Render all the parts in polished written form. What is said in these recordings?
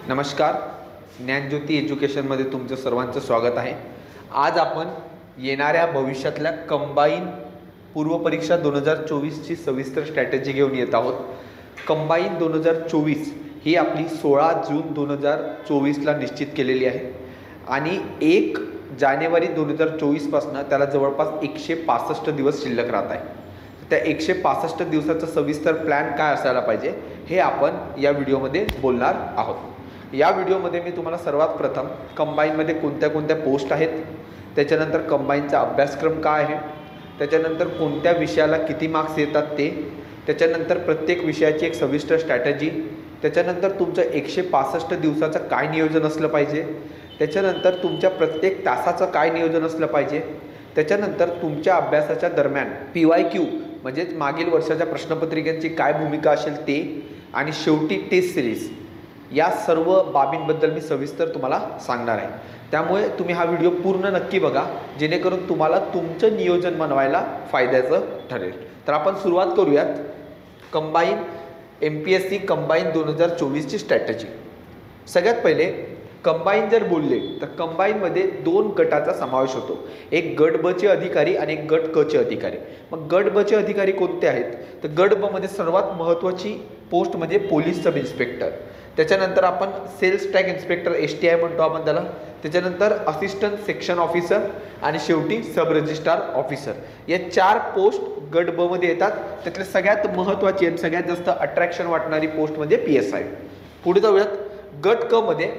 नमस्कार, ज्ञानज्योती एज्युकेशनमध्ये तुमचं सर्वांचं स्वागत आहे। आज आपण येणाऱ्या भविष्यातल्या कंबाईन पूर्वपरीक्षा 2024ची सविस्तर स्ट्रॅटेजी घेऊन येत आहोत। कंबाईन 2024 ही आपली 16 जून 2024ला निश्चित केलेली आहे आणि 1 जानेवारी 2024 पासून त्याला जवळपास 165 दिवस शिल्लक राहत आहे। त्या 165 दिवसाचा सविस्तर प्लॅन काय असायला पाहिजे हे आपण या व्हिडिओमध्ये बोलणार आहोत। या व्हिडिओमध्ये मी तुम्हाला सर्वात प्रथम कंबाईनमध्ये कोणत्या कोणत्या पोस्ट आहेत, त्याच्यानंतर कंबाईनचा अभ्यासक्रम काय आहे, त्याच्यानंतर कोणत्या विषयाला किती मार्क्स येतात ते, त्याच्यानंतर प्रत्येक विषयाची एक सविस्तर स्ट्रॅटेजी, त्याच्यानंतर तुमचं 165 दिवसाचं काय नियोजन असलं पाहिजे, त्याच्यानंतर तुमच्या प्रत्येक तासाचं काय नियोजन असलं पाहिजे, त्याच्यानंतर तुमच्या अभ्यासाच्या दरम्यान PYQ म्हणजेच मागील वर्षाच्या प्रश्नपत्रिकांची काय भूमिका असेल ते, आणि शेवटी टेस्ट सिरीज या सर्व बाबींबद्दल मी सविस्तर तुम्हाला सांगणार आहे। त्यामुळे तुम्ही हा व्हिडिओ पूर्ण नक्की बघा, जेणेकरून तुम्हाला तुमचं नियोजन बनवायला फायद्याचं ठरेल। तर आपण सुरुवात करूयात कंबाईन MPSC कंबाईन 2024ची स्ट्रॅटेजी। सगळ्यात पहिले कंबाईन जर बोलले तर कंबाईनमध्ये 2 गटाचा समावेश होतो, एक गट ब चे अधिकारी आणि एक गट क चे अधिकारी। मग गट ब चे अधिकारी कोणते आहेत तर गट ब मध्ये सर्वात महत्त्वाची पोस्ट म्हणजे पोलीस सब इन्स्पेक्टर, त्याच्यानंतर आपण सेल्स टॅग इन्स्पेक्टर STI म्हणतो आपण त्याला, त्याच्यानंतर असिस्टंट सेक्शन ऑफिसर आणि शेवटी सब रजिस्ट्रार ऑफिसर। या 4 पोस्ट गट ब मध्ये येतात। त्यातले सगळ्यात महत्त्वाची आणि सगळ्यात जास्त अट्रॅक्शन वाटणारी पोस्ट म्हणजे PSI। पुढे जाऊयात गट क मध्ये।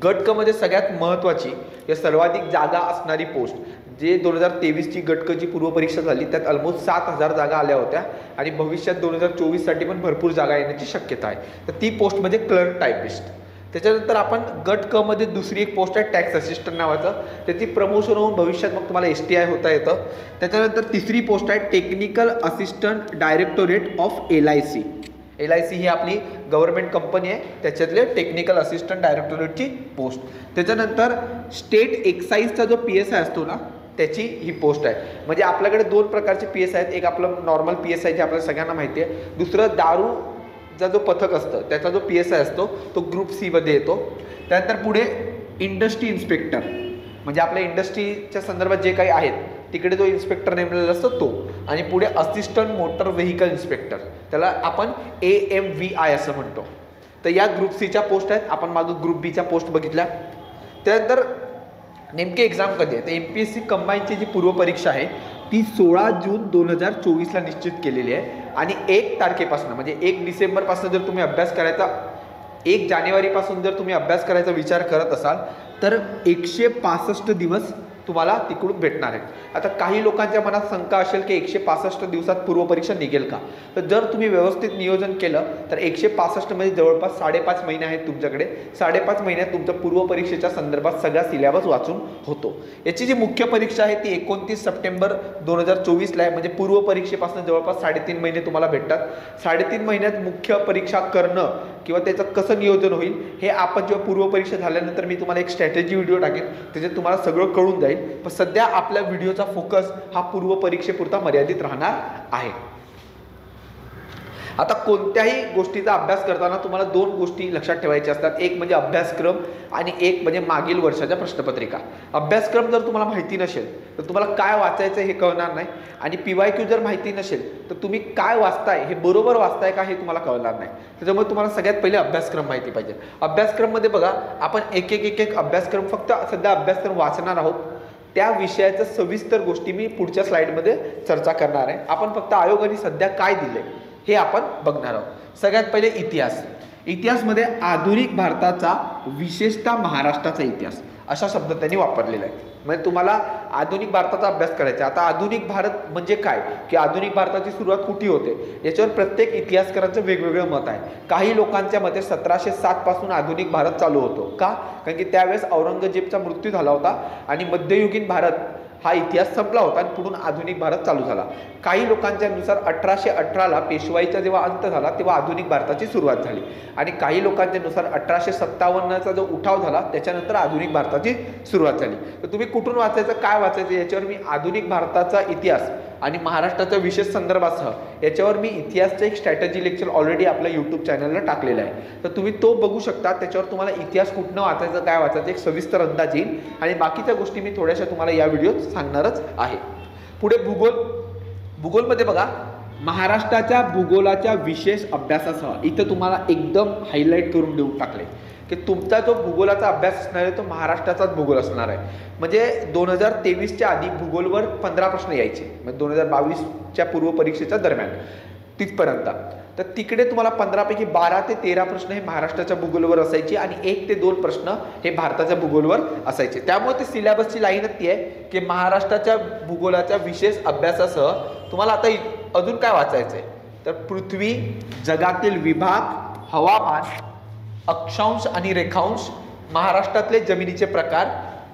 गट क मध्ये सगळ्यात महत्त्वाची या सर्वाधिक जागा असणारी पोस्ट जे 2023ची गट क ची पूर्वपरीक्षा झाली त्यात ऑलमोस्ट 7000 जागा आल्या होत्या आणि भविष्यात 2024 साठी पण भरपूर जागा येण्याची शक्यता आहे। तर ती पोस्ट म्हणजे क्लर्क टायपिस्ट। त्याच्यानंतर आपण गट क मध्ये दुसरी एक पोस्ट आहे टॅक्स असिस्टंट नावाचं, त्याची प्रमोशन होऊन भविष्यात मग तुम्हाला STI होता येतं। त्याच्यानंतर तिसरी पोस्ट आहे technical assistant directorate of LIC। LIC ही आपली गव्हर्नमेंट कंपनी आहे, त्याच्यातले टेक्निकल असिस्टंट डायरेक्टोरेटची पोस्ट। त्याच्यानंतर स्टेट एक्साईजचा जो PSI असतो ना त्याची ही पोस्ट आहे। म्हणजे आपल्याकडे 2 प्रकारचे PSI आहेत, एक आपलं नॉर्मल PSI जे आपल्याला सगळ्यांना माहिती आहे, दुसरं दारूचा जो पथक असतं त्याचा जो PSI असतो तो ग्रुप C मध्ये येतो। त्यानंतर पुढे इंडस्ट्री इन्स्पेक्टर म्हणजे आपल्या इंडस्ट्रीच्या संदर्भात जे काही आहेत तिकडे जो इन्स्पेक्टर नेमलेला असतो तो, आणि पुढे असिस्टंट मोटर व्हेकल इन्स्पेक्टर त्याला आपण AMVI असं म्हणतो। तर या ग्रुप C च्या पोस्ट आहेत, आपण मागं ग्रुप B च्या पोस्ट बघितल्या। त्यानंतर नेमके एक्झाम कधी आहे तर MPSC कंबाईनची जी पूर्वपरीक्षा आहे ती 16 जून 2024ला निश्चित केलेली आहे आणि 1 तारखेपासून म्हणजे 1 डिसेंबरपासून जर तुम्ही अभ्यास करायचा, 1 जानेवारीपासून जर तुम्ही अभ्यास करायचा विचार करत असाल तर 165 दिवस तुम्हाला तिकडून भेटणार आहेत। आता काही लोकांच्या मनात शंका असेल की 165 दिवसात पूर्वपरीक्षा निघेल का, तर जर तुम्ही व्यवस्थित नियोजन केलं तर 165 मध्ये जवळपास 5.5 महिने आहेत तुमच्याकडे। 5.5 महिन्यात तुमच्या पूर्वपरीक्षेच्या संदर्भात सगळा सिलेबस वाचून होतो। याची जी मुख्य परीक्षा आहे ती 29 सप्टेंबर 2024ला आहे, म्हणजे पूर्वपरीक्षेपासून जवळपास 3.5 महिने तुम्हाला भेटतात। 3.5 महिन्यात मुख्य परीक्षा करणं किंवा त्याचं कसं नियोजन होईल हे आपण जेव्हा पूर्वपरीक्षा झाल्यानंतर मी तुम्हाला एक स्ट्रॅटेजी व्हिडिओ टाकेन, त्याच्यात तुम्हाला सगळं कळून जाईल। पण सध्या आपल्या व्हिडिओचा फोकस हा पूर्वपरीक्षेपुरता मर्यादित राहणार आहे। आता कोणत्याही गोष्टीचा अभ्यास करताना तुम्हाला 2 गोष्टी लक्षात ठेवायच्या असतात, एक म्हणजे अभ्यासक्रम आणि एक म्हणजे मागील वर्षाच्या प्रश्नपत्रिका। अभ्यासक्रम जर तुम्हाला माहिती नसेल तर तुम्हाला काय वाचायचं हे कळणार नाही, आणि PYQ जर माहिती नसेल तर तुम्ही काय वाचताय हे बरोबर वाचताय का हे तुम्हाला कळणार नाही। त्याच्यामुळे तुम्हाला सगळ्यात पहिले अभ्यासक्रम माहिती पाहिजे। अभ्यासक्रममध्ये बघा आपण एक अभ्यासक्रम फक्त सध्या अभ्यासक्रम वाचणार आहोत, त्या विषयाच्या सविस्तर गोष्टी मी पुढच्या स्लाइडमध्ये चर्चा करणार आहे। आपण फक्त आयोगाने सध्या काय दिले हे आपण बघणार आहोत। सगळ्यात पहिले इतिहास। इतिहासमध्ये आधुनिक भारताचा विशेषतः महाराष्ट्राचा इतिहास असा शब्द त्यांनी वापरलेला आहे। म्हणजे तुम्हाला आधुनिक भारताचा अभ्यास करायचा। आता आधुनिक भारत म्हणजे काय की आधुनिक भारताची सुरुवात कुठे होते याच्यावर प्रत्येक इतिहासकारांचं वेगवेगळं मत आहे। काही लोकांच्या मते 1707 पासून आधुनिक भारत चालू होतो का, कारण की त्यावेळेस औरंगजेबचा मृत्यू झाला होता आणि मध्ययुगीन भारत हा इतिहास संपला होता आणि पुढून आधुनिक भारत चालू झाला। काही लोकांच्या नुसार 1818ला पेशवाईचा जेव्हा अंत झाला तेव्हा आधुनिक भारताची सुरुवात झाली, आणि काही लोकांच्या नुसार 1857चा जो उठाव झाला त्याच्यानंतर आधुनिक भारताची सुरुवात झाली। तर तुम्ही कुठून वाचायचं काय वाचायचं याच्यावर मी आधुनिक भारताचा इतिहास आणि महाराष्ट्राच्या विशेष संदर्भासह याच्यावर मी इतिहासचं एक स्ट्रॅटेजी लेक्चर ऑलरेडी आपल्या यूट्यूब चॅनलला टाकलेला आहे, तर तुम्ही तो बघू शकता. त्याच्यावर तुम्हाला इतिहास कुठनं वाचायचं, काय वाचायचं एक सविस्तर अंदाज येईल आणि बाकीच्या गोष्टी मी थोड्याशा तुम्हाला या व्हिडिओत सांगणारच आहे. पुढे भूगोलमध्ये बघा, महाराष्ट्राच्या भूगोलाच्या विशेष अभ्यासासह इथं तुम्हाला एकदम हायलाईट करून देऊन टाकले की तुमचा जो भूगोलाचा अभ्यास असणार आहे तो महाराष्ट्राचाच भूगोल असणार आहे. म्हणजे 2023च्या आधी भूगोलवर 15 प्रश्न यायचे, म्हणजे 2022च्या पूर्व परीक्षेच्या दरम्यान तिथपर्यंत. तर तिकडे तुम्हाला 15 पैकी 12 ते 13 प्रश्न हे महाराष्ट्राच्या भूगोलवर असायचे आणि 1 ते 2 प्रश्न हे भारताच्या भूगोलवर असायचे. त्यामुळे ते सिलेबसची लाईनच ती आहे की महाराष्ट्राच्या भूगोलाच्या विशेष अभ्यासासह तुम्हाला आता अजून काय वाचायचं आहे, तर पृथ्वी, जगातील विभाग, हवामान, अक्षांश आणि रेखांश, महाराष्ट्रातले जमिनीचे प्रकार,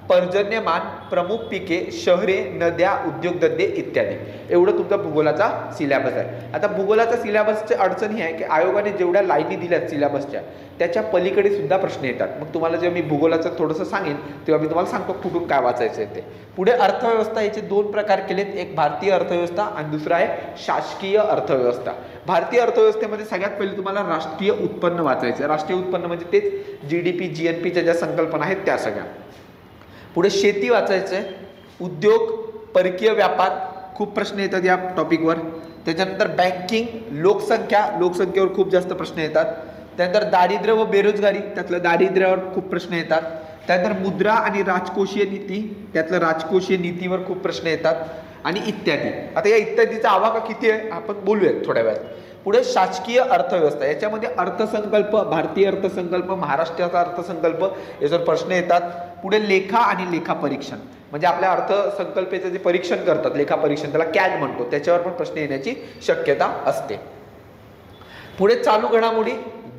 पर्जन्यमान, प्रमुख पिके, शहरे, नद्या, उद्योगधंदे इत्यादी. एवढं तुमचा भूगोलाचा सिलेबस आहे. आता भूगोलाच्या सिलेबसची अडचण ही आहे की आयोगाने जेवढ्या लाईनी दिल्यात सिलेबसच्या त्याच्या पलीकडे सुद्धा प्रश्न येतात. मग तुम्हाला जेव्हा मी भूगोलाचं थोडंसं सांगेन तेव्हा मी तुम्हाला सांगतो कुठून काय वाचायचं आहे ते. पुढे अर्थव्यवस्था, याचे 2 प्रकार केलेत, एक भारतीय अर्थव्यवस्था आणि दुसरा आहे शासकीय अर्थव्यवस्था. भारतीय अर्थव्यवस्थेमध्ये सगळ्यात पहिले तुम्हाला राष्ट्रीय उत्पन्न वाचायचं. राष्ट्रीय उत्पन्न म्हणजे तेच GDP GNPच्या ज्या संकल्पना आहेत त्या सगळ्या. पुढे शेती वाचायचं आहे, उद्योग, परकीय व्यापार, खूप प्रश्न येतात या टॉपिकवर. त्याच्यानंतर बँकिंग, लोकसंख्येवर खूप जास्त प्रश्न येतात. त्यानंतर दारिद्र्य व बेरोजगारी, त्यातलं दारिद्र्यावर खूप प्रश्न येतात. त्यानंतर मुद्रा आणि राजकोषीय नीती, त्यातलं राजकोषीय नीतीवर खूप प्रश्न येतात आणि इत्यादी. आता या इत्यादीचा आवाका किती आहे आपण बोलूयात थोड्या वेळात. पुढे शासकीय अर्थव्यवस्था, याच्यामध्ये अर्थसंकल्प, भारतीय अर्थसंकल्प, महाराष्ट्राचा अर्थसंकल्प याच्यावर प्रश्न येतात. पुढे लेखा आणि लेखा परीक्षण, म्हणजे आपल्या अर्थसंकल्पाचं जे परीक्षण करतात लेखा परीक्षण, त्याला कॅग म्हणतो, त्याच्यावर पण प्रश्न येण्याची शक्यता असते. पुढे चालू घडामोडी,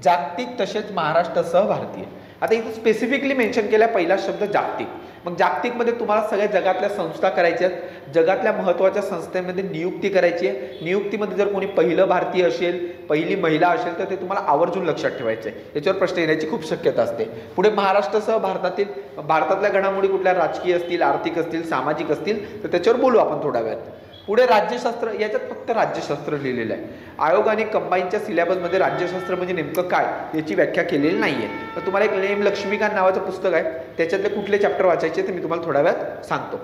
जागतिक तसेच महाराष्ट्रासह भारतीय. आता इथे स्पेसिफिकली मेन्शन केला पहिला शब्द जागतिक. मग जागतिकमध्ये तुम्हाला सगळ्या जगातल्या संस्था करायच्या आहेत, जगातल्या महत्त्वाच्या संस्थेमध्ये नियुक्ती करायची आहे. नियुक्तीमध्ये जर कोणी पहिलं भारतीय असेल, पहिली महिला असेल तर ते तुम्हाला आवर्जून लक्षात ठेवायचं आहे, याच्यावर प्रश्न येण्याची खूप शक्यता असते. पुढे महाराष्ट्रासह भारतातल्या घडामोडी कुठल्या राजकीय असतील, आर्थिक असतील, सामाजिक असतील तर त्याच्यावर बोलू आपण थोड्या वेळात. पुढे राज्यशास्त्र, याच्यात फक्त राज्यशास्त्र लिहिलेलं आहे. आयोगाने कंबाईनच्या सिलेबसमध्ये राज्यशास्त्र म्हणजे नेमकं काय याची व्याख्या केलेली नाहीये. तर तुम्हाला एक नेम लक्ष्मीकांत नावाचं पुस्तक आहे, त्याच्यातले कुठले चॅप्टर वाचायचे ते मी तुम्हाला थोड्या वेळात सांगतो.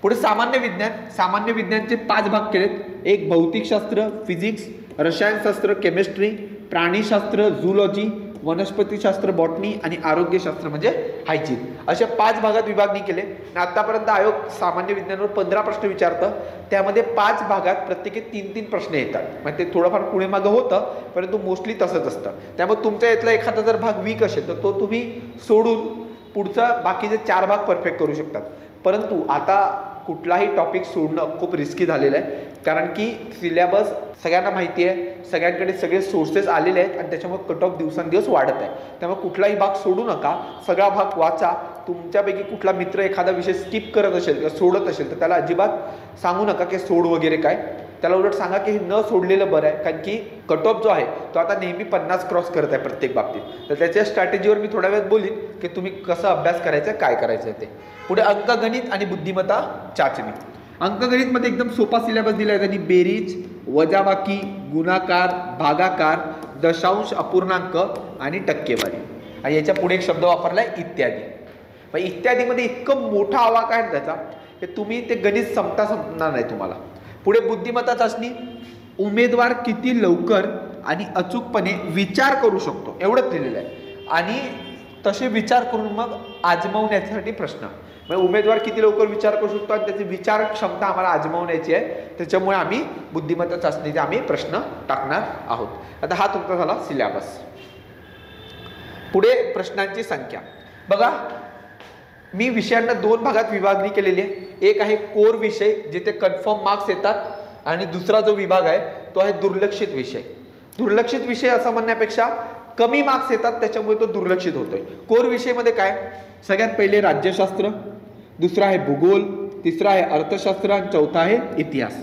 पुढे सामान्य विज्ञानचे 5 भाग केलेत. एक भौतिकशास्त्र, फिजिक्स, रसायनशास्त्र, केमिस्ट्री, प्राणीशास्त्र, झूलॉजी, वनस्पतीशास्त्र, बॉटनी आणि आरोग्यशास्त्र म्हणजे हायजीन, अशा 5 भागात विभागणी केले. आतापर्यंत आयोग सामान्य विज्ञानावर 15 प्रश्न विचारतं, त्यामध्ये 5 भागात प्रत्येकी 3-3 प्रश्न येतात. म्हणजे ते थोडंफार पुढे मागं होतं, परंतु मोस्टली तसंच असतं. त्यामुळे तुमच्या यातला एखादा जर भाग वीक असेल तर तो तुम्ही सोडून पुढचा बाकीचे 4 भाग परफेक्ट करू शकतात. परंतु आता कुठलाही टॉपिक सोडणं खूप रिस्की झालेलं आहे, कारण की सिलेबस सगळ्यांना माहिती आहे, सगळ्यांकडे सगळे सोर्सेस आलेले आहेत आणि त्याच्यामुळे कट ऑफ दिवसांदिवस वाढत आहे. त्यामुळे कुठलाही भाग सोडू नका, सगळा भाग वाचा. तुमच्यापैकी कुठला मित्र एखादा विषय स्किप करत असेल किंवा सोडत असेल तर त्याला अजिबात सांगू नका की सोड वगैरे काय, त्याला उलट सांगा की हे न सोडलेलं बरं आहे, कारण की कट ऑफ जो आहे तो आता नेहमी 50 क्रॉस करत आहे प्रत्येक बाबतीत. तर त्याच्या स्ट्रॅटेजीवर मी थोड्या वेळात बोलीन की तुम्ही कसं अभ्यास करायचा, काय करायचं ते. पुढे अंकगणित आणि बुद्धिमत्ता चाचणी. अंकगणितमध्ये एकदम सोपा सिलेबस दिला आहे त्यांनी. बेरीज, वजाबाकी, गुणाकार, भागाकार, दशांश, अपूर्णांक आणि टक्केवारी. आणि याच्या पुढे एक शब्द वापरलाय इत्यादी. मग इत्यादीमध्ये इतकं मोठा आवाका आहे त्याचा की तुम्ही ते गणित संपणार नाही तुम्हाला. पुढे बुद्धिमत्ता चाचणी, उमेदवार किती लवकर आणि अचूकपणे विचार करू शकतो एवढंच दिलेलं आहे. आणि तसे विचार करून मग आजमावण्यासाठी प्रश्न. म्हणजे उमेदवार किती लवकर विचार करू शकतो आणि त्याची विचार क्षमता आम्हाला आजमावण्याची आहे, त्याच्यामुळे आम्ही बुद्धिमत्ता चाचणीचे आम्ही प्रश्न टाकणार आहोत. आता हा तुमचा झाला सिलेबस. पुढे प्रश्नांची संख्या बघा, मी विषयांना 2 भागात विभागणी केलेली आहे. एक आहे कोर विषय जिथे कन्फर्म मार्क्स येतात आणि दुसरा जो विभाग आहे तो आहे दुर्लक्षित विषय. दुर्लक्षित विषय असं म्हणण्यापेक्षा कमी मार्क्स येतात त्याच्यामुळे तो दुर्लक्षित होतोय. कोर विषयमध्ये काय, सगळ्यात पहिले राज्यशास्त्र, दुसरा आहे भूगोल, तिसरा आहे अर्थशास्त्र आणि चौथा आहे इतिहास.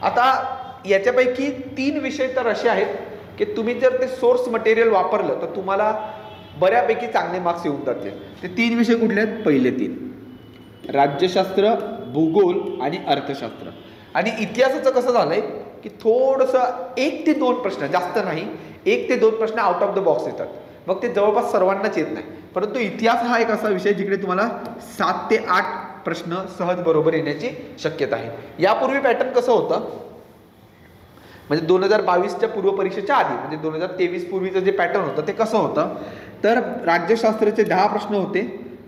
आता याच्यापैकी 3 विषय तर असे आहेत की तुम्ही जर ते सोर्स मटेरियल वापरलं तर तुम्हाला बऱ्यापैकी चांगले मार्क्स येऊन जातील. ते 3 विषय कुठले आहेत, पहिले 3 राज्यशास्त्र, भूगोल आणि अर्थशास्त्र. आणि इतिहासाचं कसं झालंय की थोडंसं 1 ते 2 प्रश्न, जास्त नाही, 1 ते 2 प्रश्न आउट ऑफ द बॉक्स येतात, मग ते जवळपास सर्वांनाच येत नाही. परंतु इतिहास हा एक असा विषय जिकडे तुम्हाला 7 ते 8 प्रश्न सहज बरोबर येण्याची शक्यता आहे. यापूर्वी पॅटर्न कसं होतं, म्हणजे 2022च्या पूर्व परीक्षेच्या आधी, म्हणजे 2023 पूर्वीचं जे पॅटर्न होतं ते कसं होतं, तर राज्यशास्त्राचे 10 प्रश्न होते,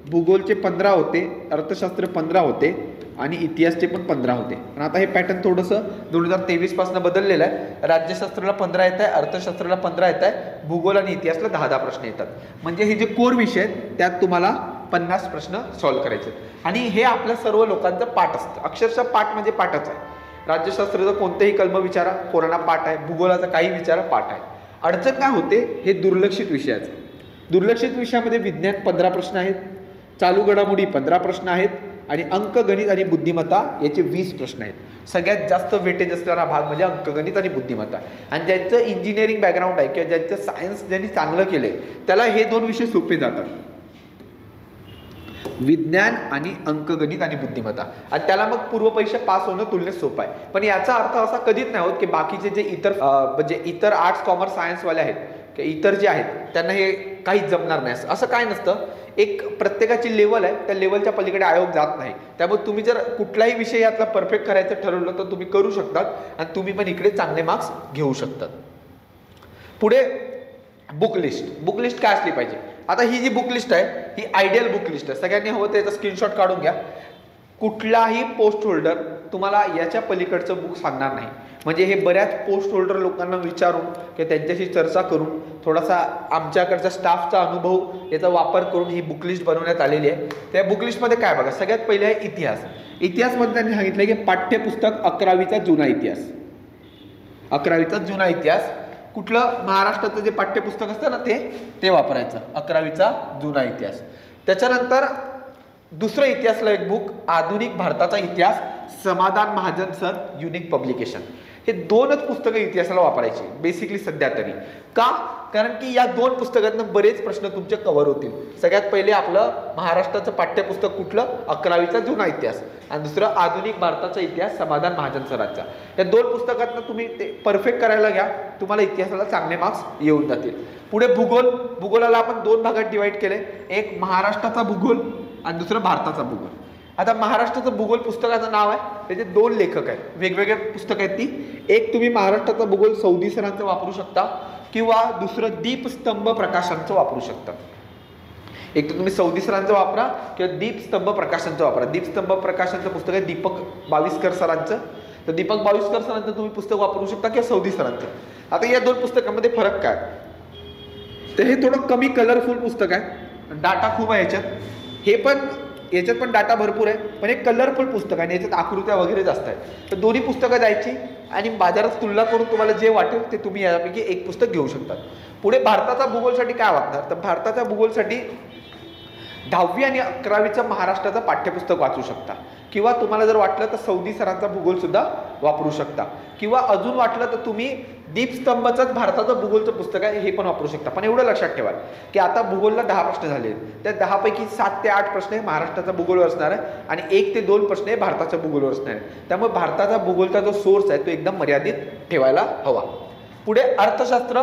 भूगोलचे 15 होते, अर्थशास्त्र 15 होते आणि इतिहासचे पण 15 होते. पण आता हे पॅटर्न थोडंसं 2023 पासून बदललेलं आहे. राज्यशास्त्राला 15 येत आहे, अर्थशास्त्राला 15 येत आहे, भूगोल आणि इतिहासला 10 प्रश्न येतात. म्हणजे हे जे कोर विषय आहेत त्यात तुम्हाला 50 प्रश्न सॉल्व्ह करायचे आणि हे आपल्या सर्व लोकांचं पाठ असतं. अक्षरशः पाठ म्हणजे पाठच आहे. राज्यशास्त्राचं कोणतेही कलम विचारा, कोरोना पाठ आहे, भूगोलाचा काही विचारा पाठ आहे. अडचण काय होते, हे दुर्लक्षित विषयाचं. दुर्लक्षित विषयामध्ये विज्ञान 15 प्रश्न आहेत, चालू घडामोडी 15 प्रश्न आहेत आणि अंकगणित आणि बुद्धिमत्ता याचे 20 प्रश्न आहेत. सगळ्यात जास्त वेटेज असणारा भाग म्हणजे अंकगणित आणि बुद्धिमत्ता. आणि ज्यांचं इंजिनिअरिंग बॅकग्राऊंड आहे किंवा ज्यांचं सायन्स ज्यांनी चांगलं केलंय त्याला हे 2 विषय सोपे जातात, विज्ञान आणि अंकगणित आणि बुद्धिमत्ता. आणि त्याला मग पूर्व परीक्षा पास होणं तुलनेत सोपं आहे. पण याचा अर्थ असा कधीच नाही होत की बाकीचे जे इतर आर्ट्स कॉमर्स सायन्सवाले आहेत किंवा इतर जे आहेत त्यांना हे काहीच जमणार नाही, असं काय नसतं. एक प्रत्येकाची लेवल आहे, त्या लेवलच्या पलीकडे आयोग जात नाही. त्यामुळे तुम्ही जर कुठलाही विषय यातला परफेक्ट करायचं ठरवलं तर तुम्ही करू शकतात आणि तुम्ही पण इकडे चांगले मार्क्स घेऊ शकतात. पुढे बुक लिस्ट काय असली पाहिजे. आता ही जी बुक लिस्ट आहे ही आयडियल बुक लिस्ट आहे. सगळ्यांनी हवं त्याचा स्क्रीनशॉट काढून घ्या. कुठलाही पोस्ट होल्डर तुम्हाला याच्या पलीकडचं बुक सांगणार नाही. म्हणजे हे बऱ्याच पोस्ट होल्डर लोकांना विचारून किंवा त्यांच्याशी चर्चा करून थोडासा आमच्याकडच्या स्टाफचा अनुभव याचा वापर करून ही बुक लिस्ट बनवण्यात आलेली आहे. त्या बुक लिस्टमध्ये काय बघा, सगळ्यात पहिले आहे इतिहास. इतिहासमध्ये त्यांनी सांगितलं की पाठ्यपुस्तक 11वीचा जुना इतिहास. 11वीचा जुना इतिहास कुठलं, महाराष्ट्राचं जे पाठ्यपुस्तक असतं ना ते वापरायचं, 11वीचा जुना इतिहास. त्याच्यानंतर दुसरं इतिहासला एक बुक, आधुनिक भारताचा इतिहास, समाधान महाजन सर, युनिक पब्लिकेशन. हे 2च पुस्तकं इतिहासाला वापरायची बेसिकली सध्या तरी. का, कारण की या 2 पुस्तकातनं बरेच प्रश्न तुमचे कव्हर होतील. सगळ्यात पहिले आपलं महाराष्ट्राचं पाठ्यपुस्तक कुठलं, 11वीचा जुना इतिहास, आणि दुसरं आधुनिक भारताचा इतिहास, समाधान महाजन सरांचा. या 2 पुस्तकातनं तुम्ही ते परफेक्ट करायला घ्या, तुम्हाला इतिहासाला चांगले मार्क्स येऊन जातील. पुढे भूगोलाला आपण 2 भागात डिवाइड केले, एक महाराष्ट्राचा भूगोल आणि दुसरं भारताचा भूगोल. आता महाराष्ट्राचं भूगोल पुस्तकाचं नाव आहे, त्याचे 2 लेखक आहेत, वेगवेगळे पुस्तक आहेत ती. एक तुम्ही महाराष्ट्राचा भूगोल सौदी सरांचं वापरू शकता किंवा दुसरं दीपस्तंभ प्रकाशनचं वापरू शकता. एक तर तुम्ही सौदी सरांचं वापरा किंवा दीपस्तंभ प्रकाशनचं वापरा. दीपस्तंभ प्रकाशनचं पुस्तक आहे दीपक बाविस्कर सरांचं, तर दीपक बाविस्कर सरांचं तुम्ही पुस्तक वापरू शकता किंवा सौदी सरांचं. आता या 2 पुस्तकांमध्ये फरक काय, तर हे थोडं कमी कलरफुल पुस्तक आहे, डाटा खूप आहे याच्यात. हे पण याच्यात पण डाटा भरपूर आहे, पण एक कलरफुल पुस्तक आहे आणि याच्यात आकृत्या वगैरे जास्त आहेत. तर दोन्ही पुस्तकं द्यायची आणि बाजारात तुलना करून तुम्हाला जे वाटेल ते तुम्ही यापैकी एक पुस्तक घेऊ शकता. पुढे भारताचा भूगोलसाठी काय वाटणार, तर भारताच्या भूगोलसाठी 10वी आणि 11वीचं महाराष्ट्राचं पाठ्यपुस्तक वाचू शकता किंवा तुम्हाला जर वाटलं तर सौदी सरांचा भूगोल सुद्धा वापरू शकता किंवा अजून वाटलं तर तुम्ही दीपस्तंभचंच भारताचं भूगोलचं पुस्तक आहे हे पण वापरू शकता. पण एवढं लक्षात ठेवा की आता भूगोलला 10 प्रश्न झाले, त्या 10 पैकी 7 ते 8 प्रश्न हे महाराष्ट्राचा भूगोलवर असणार आहे आणि 1 ते 2 प्रश्न हे भारताच्या भूगोलवर असणार आहे. त्यामुळे भारताचा भूगोलचा जो सोर्स आहे तो एकदम मर्यादित ठेवायला हवा. पुढे अर्थशास्त्र,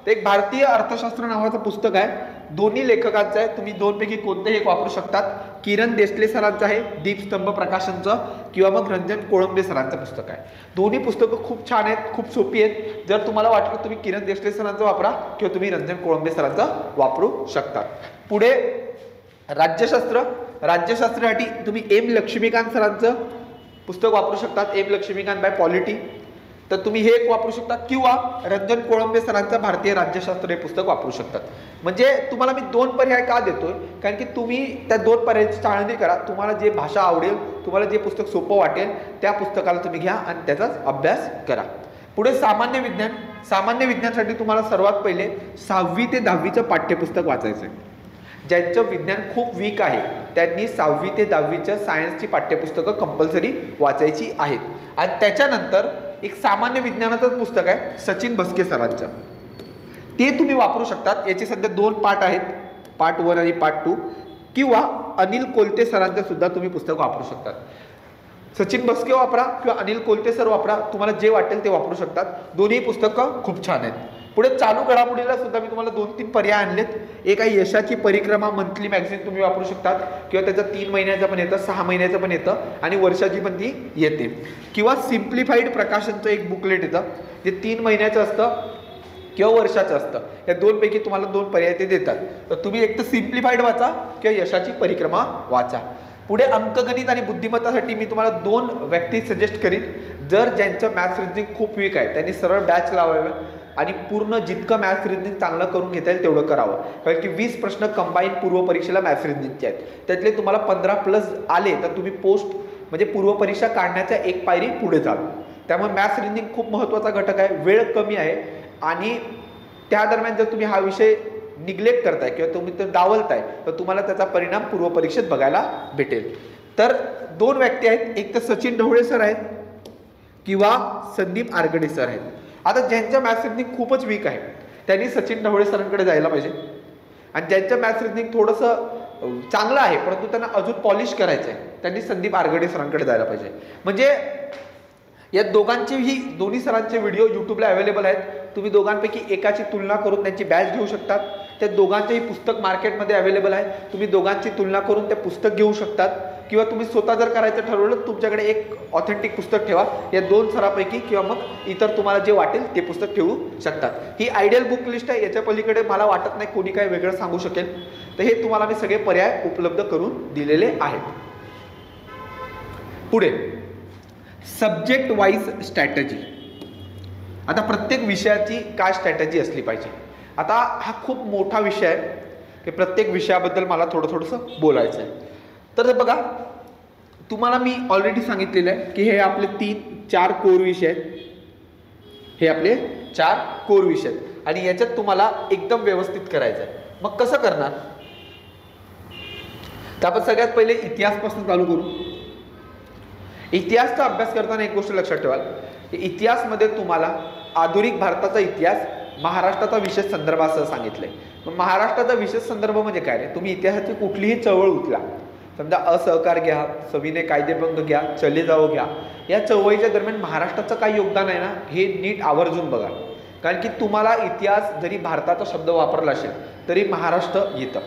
एक भारतीय अर्थशास्त्र नावाचं पुस्तक आहे, दोन्ही लेखकांचं आहे. तुम्ही 2 पैकी कोणतेही एक वापरू शकतात. किरण देसले सरांचं आहे दीपस्तंभ प्रकाशनचं किंवा मग रंजन कोळंबे सरांचं पुस्तक आहे. दोन्ही पुस्तकं खूप छान आहेत, खूप सोपी आहेत. जर तुम्हाला वाटलं तुम्ही किरण देसले सरांचं वापरा किंवा तुम्ही रंजन कोळंबे सरांचं वापरू शकता. पुढे राज्यशास्त्रासाठी तुम्ही एम लक्ष्मीकांत सरांचं पुस्तक वापरू शकतात, एम लक्ष्मीकांत बाय पॉलिटी, तर तुम्ही हे एक वापरू शकता किंवा रंजन कोळंबे सरांचं भारतीय राज्यशास्त्र हे पुस्तक वापरू शकतात. म्हणजे तुम्हाला मी 2 पर्याय का देतोय, कारण की तुम्ही त्या 2 पर्यायाची चाळणी करा. तुम्हाला जे भाषा आवडेल, तुम्हाला जे पुस्तक सोपं वाटेल त्या पुस्तकाला तुम्ही घ्या आणि त्याचाच अभ्यास करा. पुढे सामान्य विज्ञानसाठी तुम्हाला सर्वात पहिले 6वी ते 10वीचं पाठ्यपुस्तक वाचायचं आहे. ज्यांचं विज्ञान खूप वीक आहे त्यांनी 6वी ते 10वीच्या सायन्सची पाठ्यपुस्तकं कंपल्सरी वाचायची आहेत. आणि त्याच्यानंतर एक सामान्य विज्ञानाचं पुस्तक आहे सचिन भस्के सरांचं, ते तुम्ही वापरू शकतात. याचे सध्या 2 पाठ आहेत, पार्ट 1 आणि पार्ट 2, किंवा अनिल कोलते सरांचं सुद्धा तुम्ही पुस्तक वापरू शकतात. सचिन बस्के वापरा किंवा अनिल कोलते सर वापरा, तुम्हाला जे वाटेल ते वापरू शकतात. दोन्ही पुस्तकं खूप छान आहेत. पुढे चालू घडामोडीला सुद्धा मी तुम्हाला 2-3 पर्याय आणलेत. एक आहे यशाची परिक्रमा मंथली मॅगझिन, तुम्ही वापरू शकतात किंवा त्याचं 3 महिन्याचं पण येतं, 6 महिन्याचं पण येतं आणि वर्षाची पण ती येते. किंवा सिम्प्लिफाईड प्रकाशनचं एक बुकलेट येतं, ते 3 महिन्याचं असतं किंवा वर्षाचं असतं. या दोनपैकी तुम्हाला 2 पर्याय ते देतात. तर तुम्ही एक तर सिम्प्लिफाईड वाचा किंवा यशाची परिक्रमा वाचा. पुढे अंकगणित आणि बुद्धिमत्तासाठी मी तुम्हाला 2 व्यक्ती सजेस्ट करीन. जर ज्यांचं मॅथ्स रिजनिंग खूप वीक आहे त्यांनी सरळ बॅच लावावे आणि पूर्ण जितकं मॅथ्स रिजनिंग चांगलं करून घेता येईल तेवढं करावं. कारण की 20 प्रश्न कंबाईन पूर्व परीक्षेला मॅथ्स रिजनिंगचे आहेत. त्यातले तुम्हाला 15+ आले तर तुम्ही पोस्ट म्हणजे पूर्व परीक्षा काढण्याच्या एक पायरी पुढे जाल. त्यामुळे मॅथ्स रिजनिंग खूप महत्त्वाचा घटक आहे. वेळ कमी आहे आणि त्या दरम्यान जर तुम्ही हा विषय निग्लेक्ट करताय किंवा तुम्ही तर डावलताय तर तुम्हाला त्याचा परिणाम पूर्व परीक्षेत बघायला भेटेल. तर 2 व्यक्ती आहेत, एक तर सचिन ढवळे सर आहेत किंवा संदीप आरगडे सर आहेत. आता ज्यांच्या मॅथ्स रिजनिंग खूपच वीक आहे त्यांनी सचिन ढवळे सरांकडे जायला पाहिजे आणि ज्यांचं मॅथ्स रिजनिंग थोडंसं चांगलं आहे परंतु त्यांना अजून पॉलिश करायचं आहे त्यांनी संदीप आरगडे सरांकडे जायला पाहिजे. म्हणजे या दोघांचेही दोन्ही सरांचे व्हिडिओ यूट्यूबला अवेलेबल आहेत. तुम्ही दोघांपैकी एकाची तुलना करून त्यांची बॅच घेऊ शकतात. त्या दोघांचेही पुस्तक मार्केटमध्ये अवेलेबल आहे. तुम्ही दोघांची तुलना करून ते पुस्तक घेऊ शकतात किंवा तुम्ही स्वतः जर करायचं ठरवलं तुमच्याकडे एक ऑथेंटिक पुस्तक ठेवा. या 2 सरापैकी किंवा मग इतर तुम्हाला जे वाटेल ते पुस्तक ठेवू शकतात. ही आयडियल बुक लिस्ट आहे. याच्या पलीकडे मला वाटत नाही कोणी काही वेगळं सांगू शकेल. तर हे तुम्हाला मी सगळे पर्याय उपलब्ध करून दिलेले आहेत. पुढे सब्जेक्ट वाईज स्ट्रॅटेजी. आता प्रत्येक विषयाची काय स्ट्रॅटेजी असली पाहिजे. आता हा खूप मोठा विषय आहे की प्रत्येक विषयाबद्दल मला थोडंसं बोलायचं आहे. तर बघा तुम्हाला मी ऑलरेडी सांगितलेलं आहे की हे आपले 3-4 कोर विषय आहेत. हे आपले 4 कोर विषय आहेत आणि याच्यात तुम्हाला एकदम व्यवस्थित करायचं आहे. मग कसं करणार तर आपण सगळ्यात पहिले इतिहासपासून चालू करू. इतिहासचा अभ्यास करताना एक गोष्ट लक्षात ठेवाल की इतिहासमध्ये तुम्हाला आधुनिक भारताचा इतिहास महाराष्ट्राचा विशेष संदर्भासह सांगितलंय. मग महाराष्ट्राचा विशेष संदर्भ म्हणजे काय रे, तुम्ही इतिहासाची कुठलीही चळवळ उचला, समजा असहकार घ्या, सविनय कायदेभंग घ्या, चले जाओ घ्या, या चळवळीच्या दरम्यान महाराष्ट्राचं काय योगदान आहे ना हे नीट आवर्जून बघा. कारण की तुम्हाला इतिहास जरी भारताचा शब्द वापरला असेल तरी महाराष्ट्र येतं.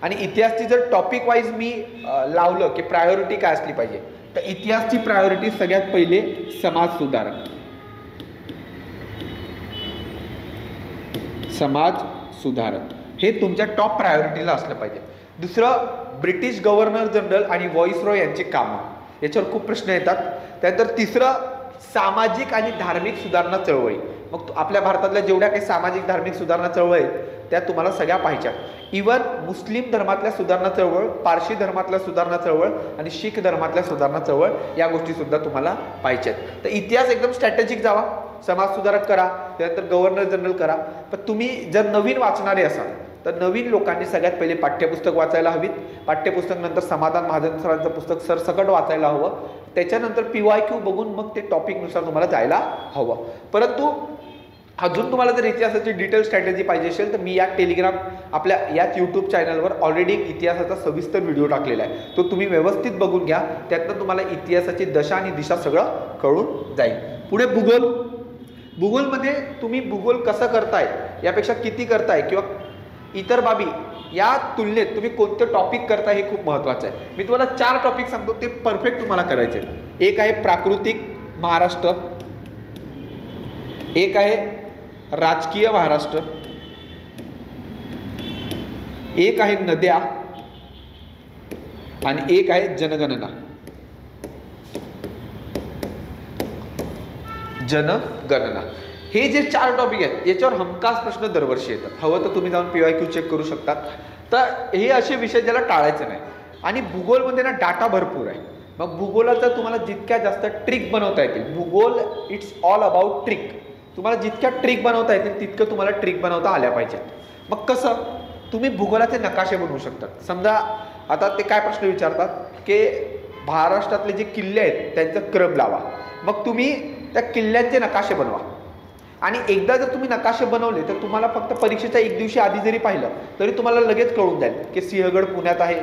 आणि इतिहासची जर टॉपिक वाईज मी लावलं की प्रायोरिटी काय असली पाहिजे तर इतिहासची प्रायोरिटी सगळ्यात पहिले समाज सुधारक. समाज सुधारक हे तुमच्या टॉप प्रायोरिटीला असलं पाहिजे. दुसरं ब्रिटिश गव्हर्नर जनरल आणि व्हॉइसरॉय यांची कामं, याच्यावर खूप प्रश्न येतात. त्यानंतर तिसरं सामाजिक आणि धार्मिक सुधारणा चळवळी. मग आपल्या भारतातल्या जेवढ्या काही सामाजिक धार्मिक सुधारणा चळवळी आहेत त्या तुम्हाला सगळ्या पाहिजेत. इवन मुस्लिम धर्मातल्या सुधारणा चळवळ, पारशी धर्मातल्या सुधारणा चळवळ आणि शीख धर्मातल्या सुधारणा चळवळ या गोष्टी सुद्धा तुम्हाला पाहिजेत. तर इतिहास एकदम स्ट्रॅटेजिक जावा, समाज सुधारक करा, त्यानंतर गव्हर्नर जनरल करा. पण तुम्ही जर नवीन वाचणारे असाल तर नवीन लोकांनी सगळ्यात पहिले पाठ्यपुस्तक वाचायला हवीत. पाठ्यपुस्तक नंतर समाधान महाजन सरांचं पुस्तक सरसकट वाचायला हवं. त्याच्यानंतर PYQ बघून मग ते टॉपिकनुसार तुम्हाला जायला हवं. परंतु अजून तुम्हाला जर इतिहासाची डिटेल स्ट्रॅटेजी पाहिजे असेल तर मी या टेलिग्राम आपल्या याच यूट्यूब चॅनलवर ऑलरेडी एक इतिहासाचा सविस्तर व्हिडिओ टाकलेला आहे. तो तुम्ही व्यवस्थित बघून घ्या. त्यातनं तुम्हाला इतिहासाची दशा आणि दिशा सगळं कळून जाईल. पुढे भूगोल. भूगोलमध्ये तुम्ही भूगोल कसं करताय यापेक्षा किती करताय किंवा इतर बाबी या तुलनेत तुम्ही कोणते टॉपिक करताय हे खूप महत्त्वाचं आहे. मी तुम्हाला 4 टॉपिक सांगतो, ते परफेक्ट तुम्हाला करायचे. एक आहे प्राकृतिक महाराष्ट्र, एक आहे राजकीय महाराष्ट्र, एक आहे नद्या आणि एक आहे जनगणना. जनगणना हे जे 4 टॉपिक आहेत याच्यावर हमखास प्रश्न दरवर्षी येतात. हवं तर तुम्ही जाऊन PYQ चेक करू शकता. तर हे असे विषय ज्याला टाळायचे नाही. आणि भूगोलमध्ये ना डाटा भरपूर आहे. मग भूगोलाचा तुम्हाला जितक्या जास्त ट्रिक बनवता येतील, भूगोल इट्स ऑल अबाउट ट्रिक. तुम्हाला जितक्या ट्रिक बनवता येतील तितकं तुम्हाला ट्रिक बनवता आल्या पाहिजेत. मग कसं तुम्ही भूगोलाचे नकाशे बनवू शकतात. समजा आता ते काय प्रश्न विचारतात की महाराष्ट्रातले जे किल्ले आहेत त्यांचा क्रम लावा. मग तुम्ही त्या किल्ल्यांचे नकाशे बनवा आणि एकदा जर तुम्ही नकाशे बनवले तर तुम्हाला फक्त परीक्षेच्या एक दिवशी आधी जरी पाहिलं तरी तुम्हाला लगेच कळून जाईल की सिंहगड पुण्यात आहे,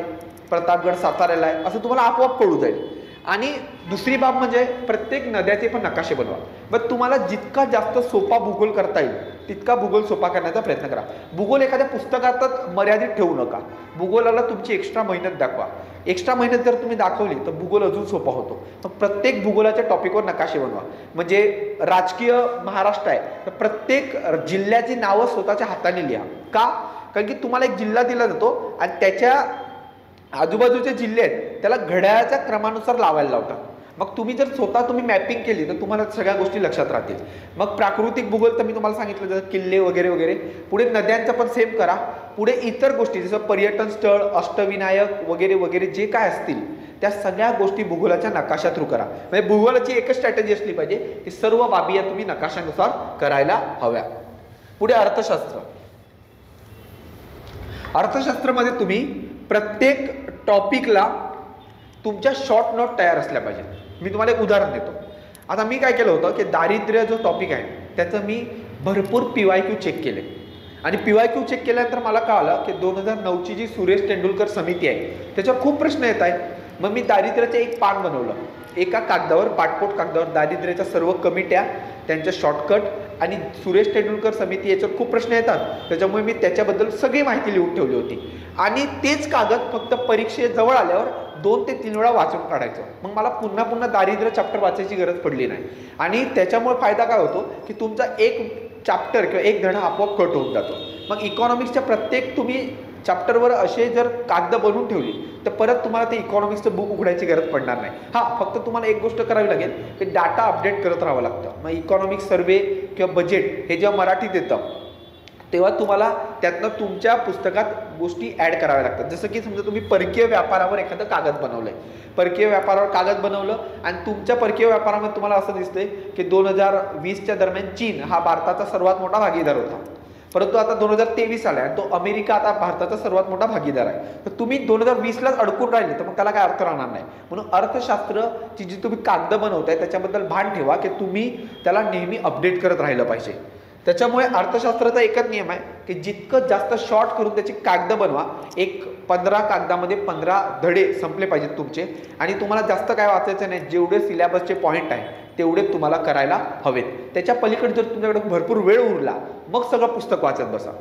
प्रतापगड साताऱ्याला आहे, असं तुम्हाला आपोआप कळून जाईल. आणि दुसरी बाब म्हणजे प्रत्येक नद्याचे पण नकाशे बनवा. मग तुम्हाला जितका जास्त सोपा भूगोल करता येईल तितका भूगोल सोपा करण्याचा प्रयत्न करा. भूगोल एखाद्या पुस्तकातच मर्यादित ठेवू नका. भूगोलाला तुमची एक्स्ट्रा मेहनत दाखवा. एक्स्ट्रा मेहनत जर तुम्ही दाखवली तर भूगोल अजून सोपा होतो. मग प्रत्येक भूगोलाच्या टॉपिकवर नकाशे बनवा. म्हणजे राजकीय महाराष्ट्र आहे तर प्रत्येक जिल्ह्याची नावं स्वतःच्या हाताने लिहा. का? कारण की तुम्हाला एक जिल्हा दिला जातो आणि त्याच्या आजूबाजूचे जिल्हे आहेत त्याला घड्याळाच्या क्रमानुसार लावायला लावतात. मग तुम्ही जर स्वतः मॅपिंग केली तर तुम्हाला सगळ्या गोष्टी लक्षात राहतील. मग प्राकृतिक भूगोल तर मी तुम्हाला सांगितलं जसं किल्ले वगैरे वगैरे. पुढे नद्यांचं पण सेम करा. पुढे इतर गोष्टी जसं पर्यटन स्थळ, अष्टविनायक वगैरे वगैरे जे काय असतील त्या सगळ्या गोष्टी भूगोलाच्या नकाशा थ्रू करा. म्हणजे भूगोलाची एकच स्ट्रॅटेजी असली पाहिजे की सर्व बाबी या तुम्ही नकाशानुसार करायला हव्या. पुढे अर्थशास्त्र. अर्थशास्त्रामध्ये तुम्ही प्रत्येक टॉपिकला तुमच्या शॉर्ट नोट तयार असल्या पाहिजेत. मी तुम्हाला एक उदाहरण देतो. आता मी काय केलं होतं की दारिद्र्य जो टॉपिक आहे त्याचं मी भरपूर PYQ चेक केले आणि PYQ चेक केल्यानंतर मला कळालं की 2009ची जी सुरेश तेंडुलकर समिती आहे त्याच्यावर खूप प्रश्न येत आहेत. मग मी दारिद्र्याचं एक पान बनवलं. एका कागदावर, पाटपोट कागदावर दारिद्र्याच्या सर्व कमिट्या, त्यांच्या शॉर्टकट आणि सुरेश तेंडुलकर समिती याच्यावर खूप प्रश्न येतात त्याच्यामुळे मी त्याच्याबद्दल सगळी माहिती लिहून ठेवली होती. आणि तेच कागद फक्त परीक्षेजवळ आल्यावर 2 ते 3 वेळा वाचून काढायचं. मग मला पुन्हा पुन्हा दारिद्र्य चॅप्टर वाचायची गरज पडली नाही. आणि त्याच्यामुळे फायदा काय होतो की तुमचा एक चॅप्टर किंवा एक धडा आपोआप कट होऊन जातो. मग इकॉनॉमिक्सच्या प्रत्येक तुम्ही चॅप्टरवर असे जर कागद बनवून ठेवली तर परत तुम्हाला ते इकॉनॉमिक्सचं बुक उघडायची गरज पडणार नाही. फक्त तुम्हाला एक गोष्ट करावी लागेल की डाटा अपडेट करत राहावं लागतं. मग इकॉनॉमिक्स सर्वे किंवा बजेट हे जेव्हा मराठीत येतं तेव्हा तुम्हाला त्यातनं तुमच्या पुस्तकात गोष्टी ॲड कराव्या लागतात. जसं की समजा तुम्ही परकीय व्यापारावर एखादं कागद बनवलंय, परकीय व्यापारावर कागद बनवलं आणि तुमच्या परकीय व्यापारामध्ये तुम्हाला असं दिसतंय की 2020च्या दरम्यान चीन हा भारताचा सर्वात मोठा भागीदार होता, परंतु आता 2023 आला आणि तो अमेरिका आता भारताचा सर्वात मोठा भागीदार आहे. तर तुम्ही 2020लाच अडकून राहिले तर मग त्याला काय अर्थ राहणार नाही. म्हणून अर्थशास्त्रची जी तुम्ही कागद बनवताय त्याच्याबद्दल भान ठेवा की तुम्ही त्याला नेहमी अपडेट करत राहिलं पाहिजे. त्याच्यामुळे अर्थशास्त्राचा एकच नियम आहे की जितकं जास्त शॉर्ट करून त्याची कागद बनवा. एक 15 कागदामध्ये 15 धडे संपले पाहिजेत तुमचे आणि तुम्हाला जास्त काय वाचायचं नाही. जेवढे सिलेबसचे पॉईंट आहे तेवढे तुम्हाला करायला हवेत. त्याच्या पलीकडे जर तुमच्याकडे भरपूर वेळ उरला मग सगळं पुस्तक वाचत बसा.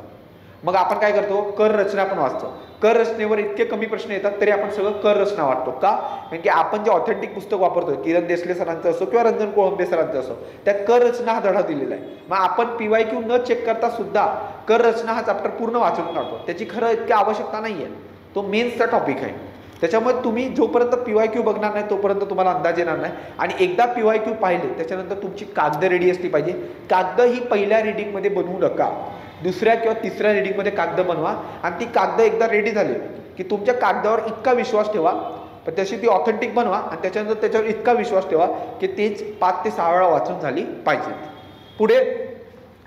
मग आपण काय करतो, कर रचना पण वाचतो. कर रचनेवर इतके कमी प्रश्न येतात तरी आपण सगळं कर रचना वाटतो. का? कारण की आपण जे ऑथेंटिक पुस्तक वापरतोय, किरण देसले सरांचं असो किंवा रंजन कोळंबे सरांचं असो, त्यात कर रचना हा धडा दिलेला आहे. मग आपण PYQ न चेक करता सुद्धा कर रचना हा चॅप्टर पूर्ण वाचून काढतो. त्याची खरं इतकी आवश्यकता नाही आहे. तो मेन्सचा टॉपिक आहे. त्याच्यामुळे तुम्ही जोपर्यंत PYQ बघणार नाही तोपर्यंत तुम्हाला अंदाज येणार नाही. आणि एकदा PYQ पाहिले त्याच्यानंतर तुमची कागद रेडी असली पाहिजे. कागद ही पहिल्या रिडिंगमध्ये बनवू नका. दुसऱ्या किंवा तिसऱ्या रिडिंगमध्ये कागद बनवा आणि ती कागद एकदा रेडी झाली की तुमच्या कागदावर इतका विश्वास ठेवा, पण तशी ती ऑथेंटिक बनवा आणि त्याच्यानंतर त्याच्यावर इतका विश्वास ठेवा की तेच 5 ते 6 वेळा वाचून झाली पाहिजे. पुढे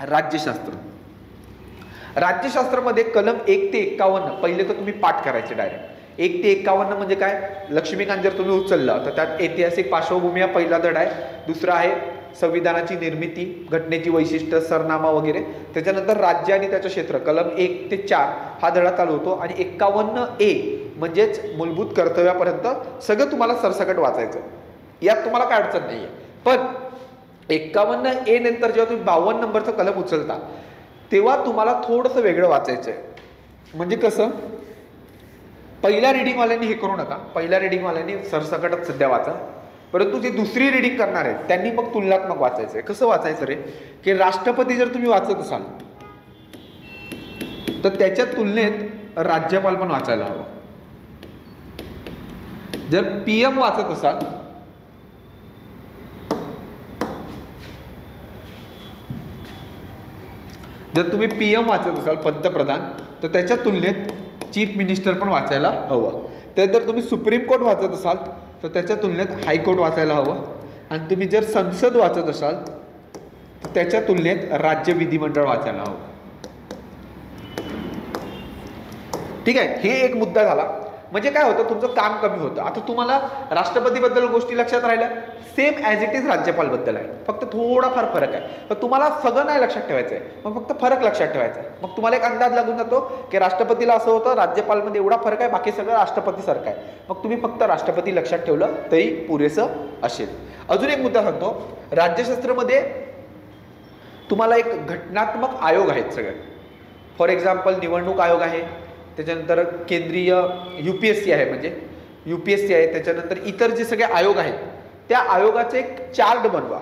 राज्यशास्त्र. राज्यशास्त्रामध्ये कलम 1 ते 51 पहिले तर तुम्ही पाठ करायचे डायरेक्ट. 1 ते 51 म्हणजे काय? लक्ष्मीकांत जर तुम्ही उचललं तर त्यात ऐतिहासिक पार्श्वभूमी हा पहिला धडा आहे. दुसरा आहे संविधानाची निर्मिती, घटनेची वैशिष्ट्य, सरनामा वगैरे. त्याच्यानंतर राज्य आणि त्याचं क्षेत्र कलम 1 ते 4 हा धडा चालू होतो आणि 51A म्हणजेच मूलभूत कर्तव्यापर्यंत सगळं तुम्हाला सरसकट वाचायचं. यात तुम्हाला काय अडचण नाहीये. पण 51A नंतर जेव्हा तुम्ही 52 नंबरचं कलम उचलता तेव्हा तुम्हाला थोडंसं वेगळं वाचायचं आहे. म्हणजे कसं, पहिल्या रिडिंगवाल्यांनी हे करू नका. पहिल्या रिडिंगवाल्यांनी सरसकटच सध्या वाचा, परंतु जे दुसरी रिडिंग करणार आहेत त्यांनी मग तुलनात्मक वाचायचं आहे. कसं वाचायचं रे, की राष्ट्रपती जर तुम्ही वाचत असाल तर त्याच्या तुलनेत राज्यपाल पण वाचायला हवं. जर PM वाचत असाल जर तुम्ही PM वाचत असाल पंतप्रधान तर त्याच्या तुलनेत चीफ मिनिस्टर पण वाचायला हवं. त्यानंतर तुम्ही सुप्रीम कोर्ट वाचत असाल तर त्याच्या तुलनेत हायकोर्ट वाचायला हवं. आणि तुम्ही जर संसद वाचत असाल तर त्याच्या तुलनेत राज्य विधिमंडळ वाचायला हवं. ठीक आहे, हे एक मुद्दा झाला. म्हणजे काय होतं, तुमचं काम कमी होतं. आता तुम्हाला राष्ट्रपतीबद्दल गोष्टी लक्षात राहिल्या, सेम ॲज इट इज राज्यपालबद्दल आहे, फक्त थोडाफार फरक आहे. तर तुम्हाला सगळं नाही लक्षात ठेवायचं आहे, मग फक्त फरक लक्षात ठेवायचा आहे. मग तुम्हाला एक अंदाज लागून जातो की राष्ट्रपतीला असं होतं, राज्यपालमध्ये एवढा फरक आहे, बाकी सगळं राष्ट्रपतीसारखं आहे. मग तुम्ही फक्त राष्ट्रपती लक्षात ठेवलं तरी पुरेसं असेल. अजून एक मुद्दा सांगतो, राज्यशास्त्रामध्ये तुम्हाला एक घटनात्मक आयोग आहेत सगळे. फॉर एक्झाम्पल निवडणूक आयोग आहे, त्याच्यानंतर केंद्रीय UPSC आहे, म्हणजे UPSC आहे, त्याच्यानंतर इतर जे सगळे आयोग आहेत त्या आयोगाचे एक चार्ट बनवा.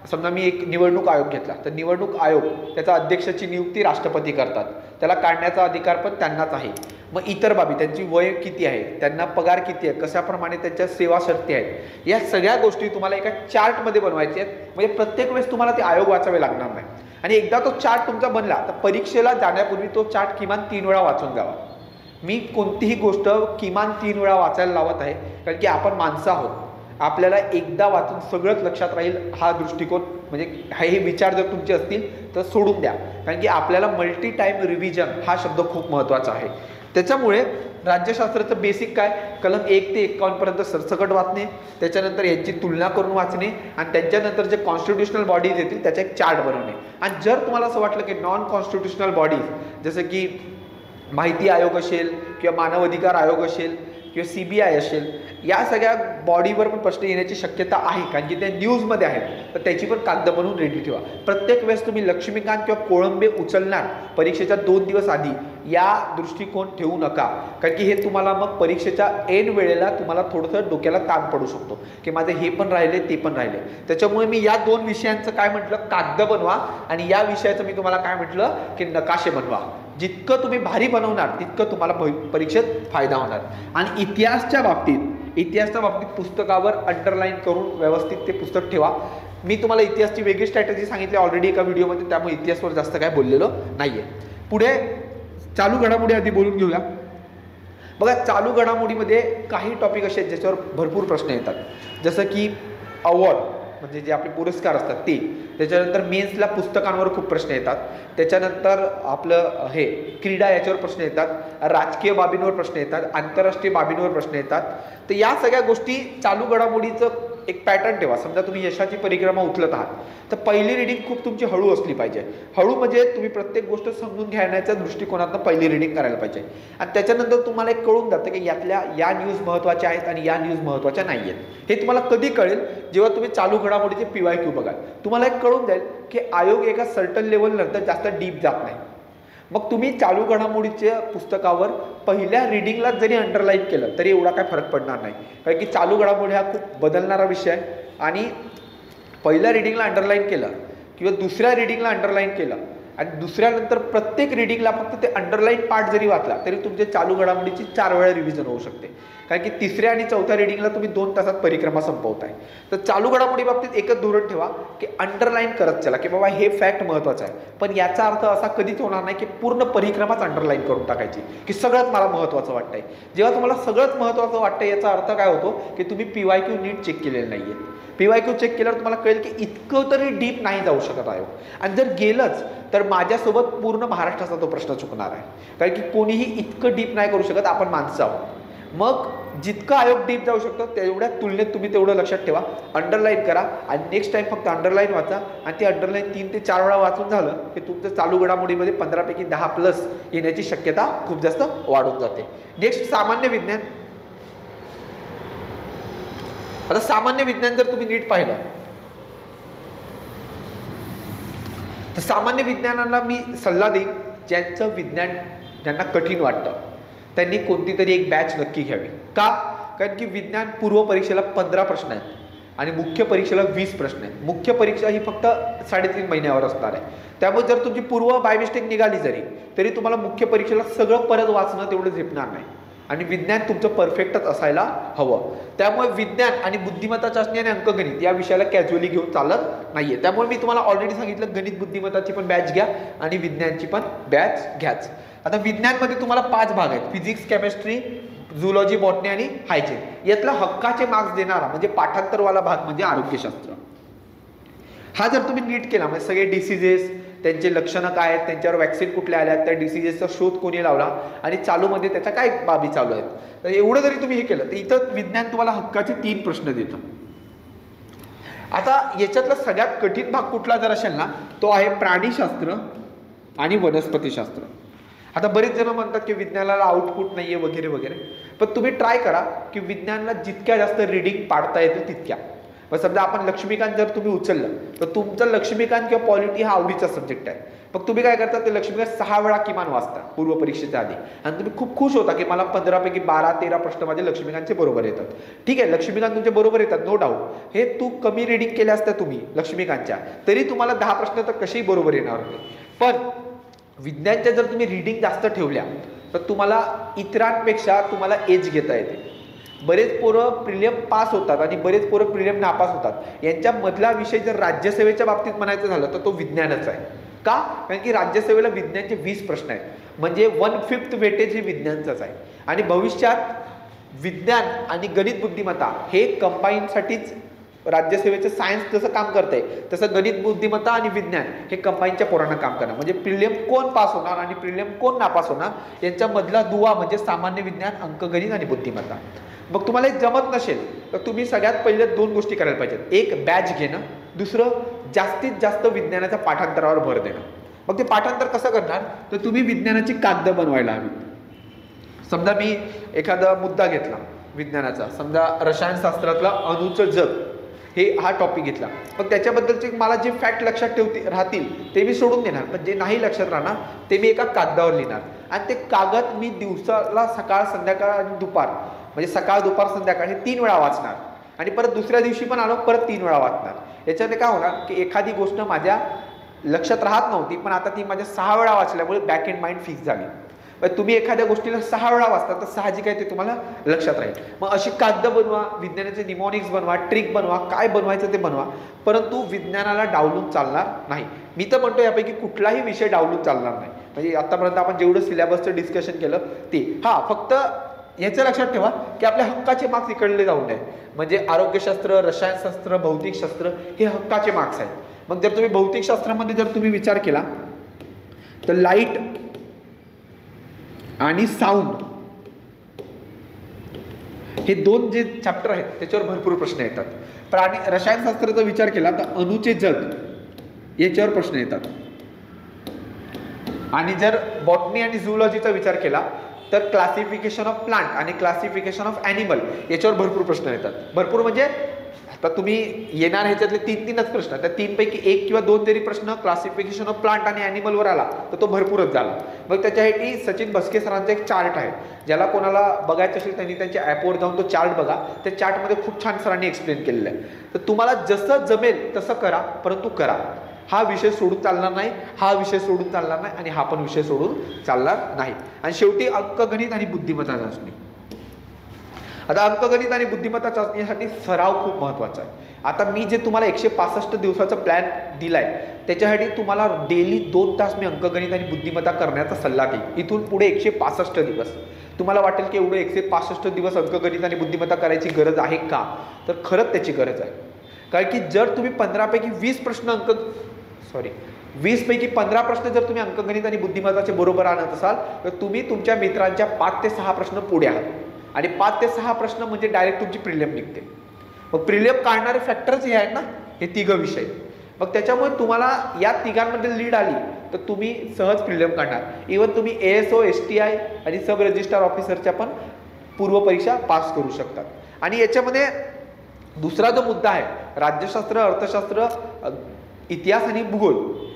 समजा मी एक निवडणूक आयोग घेतला, तर निवडणूक आयोग त्याचा अध्यक्षाची नियुक्ती राष्ट्रपती करतात, त्याला काढण्याचा अधिकार पण त्यांनाच आहे. मग इतर बाबी, त्यांची वय किती आहे, त्यांना पगार किती आहे, कशाप्रमाणे त्यांच्या सेवा शर्ती आहेत, या सगळ्या गोष्टी तुम्हाला एका चार्टमध्ये बनवायच्या आहेत. म्हणजे प्रत्येक वेळेस तुम्हाला ते आयोग वाचावे लागणार नाही. आणि एकदा तो चार्ट तुमचा बनला तर परीक्षेला जाण्यापूर्वी तो चार्ट किमान 3 वेळा वाचून जावा. मी कोणतीही गोष्ट किमान 3 वेळा वाचायला लावत आहे, कारण की आपण माणसं आहोत, आपल्याला एकदा वाचून सगळंच लक्षात राहील हा दृष्टिकोन, म्हणजे हे विचार जर तुमचे असतील तर सोडून द्या, कारण की आपल्याला मल्टी टाईम रिव्हिजन हा शब्द खूप महत्त्वाचा आहे. त्याच्यामुळे राज्यशास्त्राचं बेसिक काय, कलम 1 ते 51 पर्यंत सरसकट वाचणे, त्याच्यानंतर यांची तुलना करून वाचणे, आणि त्यांच्यानंतर जे कॉन्स्टिट्युशनल बॉडीज येतील त्याचा एक चार्ट बनवणे. आणि जर तुम्हाला असं वाटलं की नॉन कॉन्स्टिट्युशनल बॉडीज जसं की माहिती आयोग असेल किंवा मानव अधिकार आयोग असेल किंवा CBI असेल, या सगळ्या बॉडीवर पण प्रश्न येण्याची शक्यता आहे, कारण की ते न्यूजमध्ये आहेत, तर त्याची पण कागद बनवून रेडी ठेवा. प्रत्येक वेळेस तुम्ही लक्ष्मीकांत किंवा कोळंबे उचलणार परीक्षेच्या 2 दिवस आधी, या दृष्टिकोन ठेवू नका, कारण की हे तुम्हाला मग परीक्षेच्या ऐन वेळेला तुम्हाला थोडंसं डोक्याला ताण पडू शकतो की माझे हे पण राहिले ते पण राहिले. त्याच्यामुळे मी या 2 विषयांचं काय म्हटलं, कागद बनवा, आणि या विषयाचं मी तुम्हाला काय म्हटलं की नकाशे बनवा. जितकं तुम्ही भारी बनवणार तितकं तुम्हाला परीक्षेत फायदा होणार. आणि इतिहासच्या बाबतीत पुस्तकावर अंडरलाईन करून व्यवस्थित ते पुस्तक ठेवा. मी तुम्हाला इतिहासची वेगळी स्ट्रॅटेजी सांगितली ऑलरेडी एका व्हिडिओमध्ये, त्यामुळे इतिहासावर जास्त काय बोललेलो नाहीये. पुढे चालू घडामोडी आधी बोलून घेऊया. बघा, चालू घडामोडीमध्ये काही टॉपिक असे आहेत ज्याच्यावर भरपूर प्रश्न येतात, जसं की अवॉर्ड म्हणजे जे आपले पुरस्कार असतात ते, त्याच्यानंतर मेन्सला पुस्तकांवर खूप प्रश्न येतात, त्याच्यानंतर आपलं हे क्रीडा याच्यावर प्रश्न येतात, राजकीय बाबींवर प्रश्न येतात, आंतरराष्ट्रीय बाबींवर प्रश्न येतात. तर या सगळ्या गोष्टी चालू घडामोडीचं एक पॅटर्न ठेवा. समजा तुम्ही यशाची परिक्रमा उचलत आहात, तर पहिली रिडिंग खूप तुमची हळू असली पाहिजे. हळू म्हणजे तुम्ही प्रत्येक गोष्ट समजून घेण्याच्या दृष्टिकोनातून पहिली रिडिंग करायला पाहिजे. आणि त्याच्यानंतर तुम्हाला एक कळून जातं की यातल्या या न्यूज महत्त्वाच्या आहेत आणि या न्यूज महत्त्वाच्या नाही आहेत. हे तुम्हाला कधी कळेल, जेव्हा तुम्ही चालू घडामोडीचे PYQ बघाल. तुम्हाला एक कळून जाईल की आयोग एका सर्टन लेवलनंतर जास्त डीप जात नाही. मग तुम्ही चालू घडामोडीच्या पुस्तकावर पहिल्या रिडिंगला जरी अंडरलाईन केलं तरी एवढा काय फरक पडणार नाही, कारण की चालू घडामोडी हा खूप बदलणारा विषय आहे. आणि पहिल्या रिडिंगला अंडरलाईन केलं किंवा दुसऱ्या रिडिंगला अंडरलाईन केलं आणि दुसऱ्यानंतर प्रत्येक रिडिंगला फक्त ते अंडरलाईन पार्ट जरी वाचला तरी तुमच्या चालू घडामोडीची 4 वेळा रिव्हिजन होऊ शकते, कारण की तिसऱ्या आणि चौथ्या रिडिंगला तुम्ही 2 तासात परिक्रमा संपवताय. तर चालू घडामोडी बाबतीत एकच धोरण ठेवा की अंडरलाईन करत चला की बाबा हे फॅक्ट महत्त्वाचं आहे, पण याचा अर्थ असा कधीच होणार नाही की पूर्ण परिक्रमाच अंडरलाईन करून टाकायची की सगळ्यात मला महत्त्वाचं वाटतंय. जेव्हा तुम्हाला सगळंच महत्त्वाचं वाटतंय याचा अर्थ काय होतो की तुम्ही PYQ नीट चेक केलेलं नाही आहे. PYQ चेक केल्यावर तुम्हाला कळेल की इतकं तरी डीप नाही जाऊ शकत आयोग, आणि जर गेलंच तर माझ्यासोबत पूर्ण महाराष्ट्राचा तो प्रश्न चुकणार आहे, कारण की कोणीही इतकं डीप नाही करू शकत, आपण माणसं आहोत. मग जितकं आयोग डीप जाऊ शकतो तेवढ्या तुलनेत तुम्ही तेवढं लक्षात ठेवा, अंडरलाईन करा आणि नेक्स्ट टाइम फक्त अंडरलाईन वाचा. आणि ती अंडरलाईन 3 ते 4 वेळा वाचून झालं की तुमचं चालू घडामोडीमध्ये 15 पैकी 10+ येण्याची शक्यता खूप जास्त वाढून जाते. नेक्स्ट सामान्य विज्ञान. आता सामान्य विज्ञान जर तुम्ही नीट पाहिलं तर सामान्य विज्ञानाला मी सल्ला देईन, ज्यांचं विज्ञान ज्यांना कठीण वाटतं त्यांनी कोणती तरी एक बॅच नक्की घ्यावी. का? कारण की विज्ञान पूर्व परीक्षेला 15 प्रश्न आहेत आणि मुख्य परीक्षेला 20 प्रश्न आहेत. मुख्य परीक्षा ही फक्त 3.5 महिन्यावर असणार आहे, त्यामुळे जर तुमची पूर्व बाय मिस्टेक निघाली तरी तुम्हाला मुख्य परीक्षेला सगळं परत वाचणं तेवढं झेपणार नाही. आणि विज्ञान तुमचं परफेक्टच असायला हवं. त्यामुळे विज्ञान आणि बुद्धिमत्ता चाचणी आणि अंकगणित या विषयाला कॅज्युअली घेऊन चालत नाहीये. त्यामुळे मी तुम्हाला ऑलरेडी सांगितलं, गणित बुद्धिमत्ताची पण बॅच घ्या आणि विज्ञानची पण बॅच घ्याच. आता विज्ञानमध्ये तुम्हाला 5 भाग आहेत, फिजिक्स, केमिस्ट्री, झुलॉजी, बॉटनी आणि हायजीन. यातला हक्काचे मार्क्स देणारा म्हणजे पाठांतरवाला भाग म्हणजे आरोग्यशास्त्र. हा जर तुम्ही नीट केला म्हणजे सगळे डिसीजेस, त्यांचे लक्षणं काय आहेत, त्यांच्यावर वॅक्सिन कुठल्या आल्या, त्या डिसिजेसचा शोध कोणी लावला आणि चालूमध्ये त्याच्या काय बाबी चालू आहेत. तर एवढं जरी तुम्ही हे केलं तर इथं विज्ञान तुम्हाला हक्काचे 3 प्रश्न देतं. आता याच्यातला सगळ्यात कठीण भाग कुठला जर असेल ना, तो आहे प्राणीशास्त्र आणि वनस्पतीशास्त्र. आता बरेच जण म्हणतात की विज्ञानाला आउटपुट नाहीये वगैरे वगैरे, पण तुम्ही ट्राय करा की विज्ञानाला जितक्या जास्त रीडिंग पाडता येतं तितक्या. मग समजा आपण लक्ष्मीकांत जर तुम्ही उचललं तर तुमचं लक्ष्मीकांत किंवा पॉलिटी हा आवडीचा सब्जेक्ट आहे. मग तुम्ही काय करता, ते लक्ष्मीकांत 6 वेळा किमान वाचता पूर्व परीक्षेच्या आधी आणि तुम्ही खूप खुश होता की मला 15 पैकी 12-13 प्रश्न माझे लक्ष्मीकांतचे बरोबर येतात. ठीक आहे, लक्ष्मीकांत तुमचे बरोबर येतात, नो डाऊट. हे तू कमी रीडिंग केल्या असत्या तुम्ही लक्ष्मीकांतच्या तरी तुम्हाला 10 प्रश्न तर कसेही बरोबर येणार होते. पण विज्ञानच्या जर तुम्ही रीडिंग जास्त ठेवल्या तर तुम्हाला इतरांपेक्षा तुम्हाला एज घेता येते. बरेच पोरं प्रिलियम पास होतात आणि बरेच पोरं प्रिलियम नापास होतात. यांच्या मधला विषय जर राज्यसेवेच्या बाबतीत म्हणायचं झालं तर तो विज्ञानच आहे. का? कारण की राज्यसेवेला विज्ञानचे 20 प्रश्न आहेत, म्हणजे 1/5 वेटेज हे विज्ञानचंच आहे. आणि भविष्यात विज्ञान आणि गणित बुद्धिमत्ता हे कंबाईनसाठीच राज्यसेवेचं सायन्स जसं काम करतंय तसं गणित बुद्धिमत्ता आणि विज्ञान हे कंबाईनच्या पोरांना काम करणार. म्हणजे प्रिलियम कोण पास होणार आणि प्रिलियम कोण नापास होणार यांच्यामधला दुवा म्हणजे सामान्य विज्ञान, अंकगणित आणि बुद्धिमत्ता. मग तुम्हाला हे जमत नसेल तर तुम्ही सगळ्यात पहिले 2 गोष्टी करायला पाहिजेत. एक, बॅच घेणं. दुसरं, जास्तीत जास्त विज्ञानाच्या पाठांतरावर भर देणं. मग ते पाठांतर कसं करणार तर तुम्ही विज्ञानाची कागद बनवायला हवी. समजा मी एखादा मुद्दा घेतला विज्ञानाचा, समजा रसायनशास्त्रातला अणूचं जग हा टॉपिक घेतला, पण त्याच्याबद्दलचे मला जे फॅक्ट लक्षात राहतील ते मी सोडून देणार, पण जे नाही लक्षात राहणार ते मी एका कागदावर लिहिणार. आणि ते कागद मी दिवसाला सकाळ संध्याकाळ आणि दुपार, म्हणजे सकाळ दुपार संध्याकाळ हे 3 वेळा वाचणार आणि परत दुसऱ्या दिवशी पण आलो परत 3 वेळा वाचणार. याच्याने काय होणार की एखादी गोष्ट माझ्या लक्षात राहत नव्हती पण आता ती माझ्या 6 वेळा वाचल्यामुळे बॅक इन माइंड फिक्स झाली. तुम्ही एखाद्या गोष्टीला 6 वेळा वाचता तर साहजिक आहे ते तुम्हाला लक्षात राहील. मग अशी कागद बनवा, विज्ञानाचे निमॉनिक्स बनवा, ट्रिक बनवा, काय बनवायचं ते बनवा, परंतु विज्ञानाला डावलून चालणार नाही. मी तर म्हणतो यापैकी कुठलाही विषय डावलून चालणार नाही. म्हणजे आतापर्यंत आपण जेवढं सिलेबसचं डिस्कशन केलं ते फक्त याचं लक्षात ठेवा की आपल्या हक्काचे मार्क्स इकडले जाऊ नये. म्हणजे आरोग्यशास्त्र, रसायनशास्त्र, भौतिकशास्त्र हे हक्काचे मार्क्स आहेत. मग जर तुम्ही भौतिकशास्त्रामध्ये जर तुम्ही विचार केला तर लाईट आणि साऊंड हे 2 जे चॅप्टर आहेत त्याच्यावर भरपूर प्रश्न येतात. प्राणी रसायनशास्त्राचा विचार केला तर अणूचे जग याच्यावर प्रश्न येतात. आणि जर बॉटनी आणि झूलॉजीचा विचार केला तर क्लासिफिकेशन ऑफ प्लांट आणि क्लासिफिकेशन ऑफ ॲनिमल याच्यावर भरपूर प्रश्न येतात. भरपूर म्हणजे आता तुम्ही येणार ह्याच्यातले 3-3च प्रश्न, त्या 3 पैकी 1 किंवा 2 जरी प्रश्न क्लासिफिकेशन ऑफ प्लांट आणि ॲनिमलवर आला तर तो भरपूरच झाला. मग त्याच्यासाठी सचिन भस्के सरांचा एक चार्ट आहे, ज्याला कोणाला बघायचं असेल त्यांनी त्यांच्या ॲपवर जाऊन तो चार्ट बघा. त्या चार्टमध्ये खूप छान सरांनी एक्सप्लेन केलेलं आहे. तर तुम्हाला जसं जमेल तसं करा, परंतु करा. हा विषय सोडून चालणार नाही, हा विषय सोडून चालणार नाही आणि हा पण विषय सोडून चालणार नाही. आणि शेवटी अंकगणित आणि बुद्धिमत्ता चाचणी. आता अंकगणित आणि बुद्धिमत्ता चाचणीसाठी सराव खूप महत्त्वाचा आहे. आता मी जे तुम्हाला 165 दिवसाचा प्लॅन दिलाय त्याच्यासाठी तुम्हाला डेली 2 तास मी अंकगणित आणि बुद्धिमत्ता करण्याचा सल्ला देईन. इथून पुढे 165 दिवस. तुम्हाला वाटेल की एवढे 165 दिवस अंकगणित आणि बुद्धिमत्ता करायची गरज आहे का, तर खरंच त्याची गरज आहे. कारण की जर तुम्ही 15 पैकी 20 प्रश्न 20 पैकी 15 प्रश्न जर तुम्ही अंकगणित आणि बुद्धिमत्ताचे बरोबर आणत असाल तर तुम्ही तुमच्या मित्रांच्या 5 ते 6 प्रश्न पुढे आहात. आणि 5 ते 6 प्रश्न म्हणजे डायरेक्ट तुमची प्रिलियम निघते. मग प्रिलियम काढणारे फॅक्टर्स हे आहेत ना, हे 3 विषय. मग त्याच्यामुळे तुम्हाला या 3मध्ये लीड आली तर तुम्ही सहज प्रिलियम काढणार. इव्हन तुम्ही ASO, STI आणि सब रजिस्ट्रार ऑफिसरच्या पण पूर्व परीक्षा पास करू शकतात. आणि याच्यामध्ये दुसरा जो मुद्दा आहे, राज्यशास्त्र, अर्थशास्त्र, इतिहास आणि भूगोल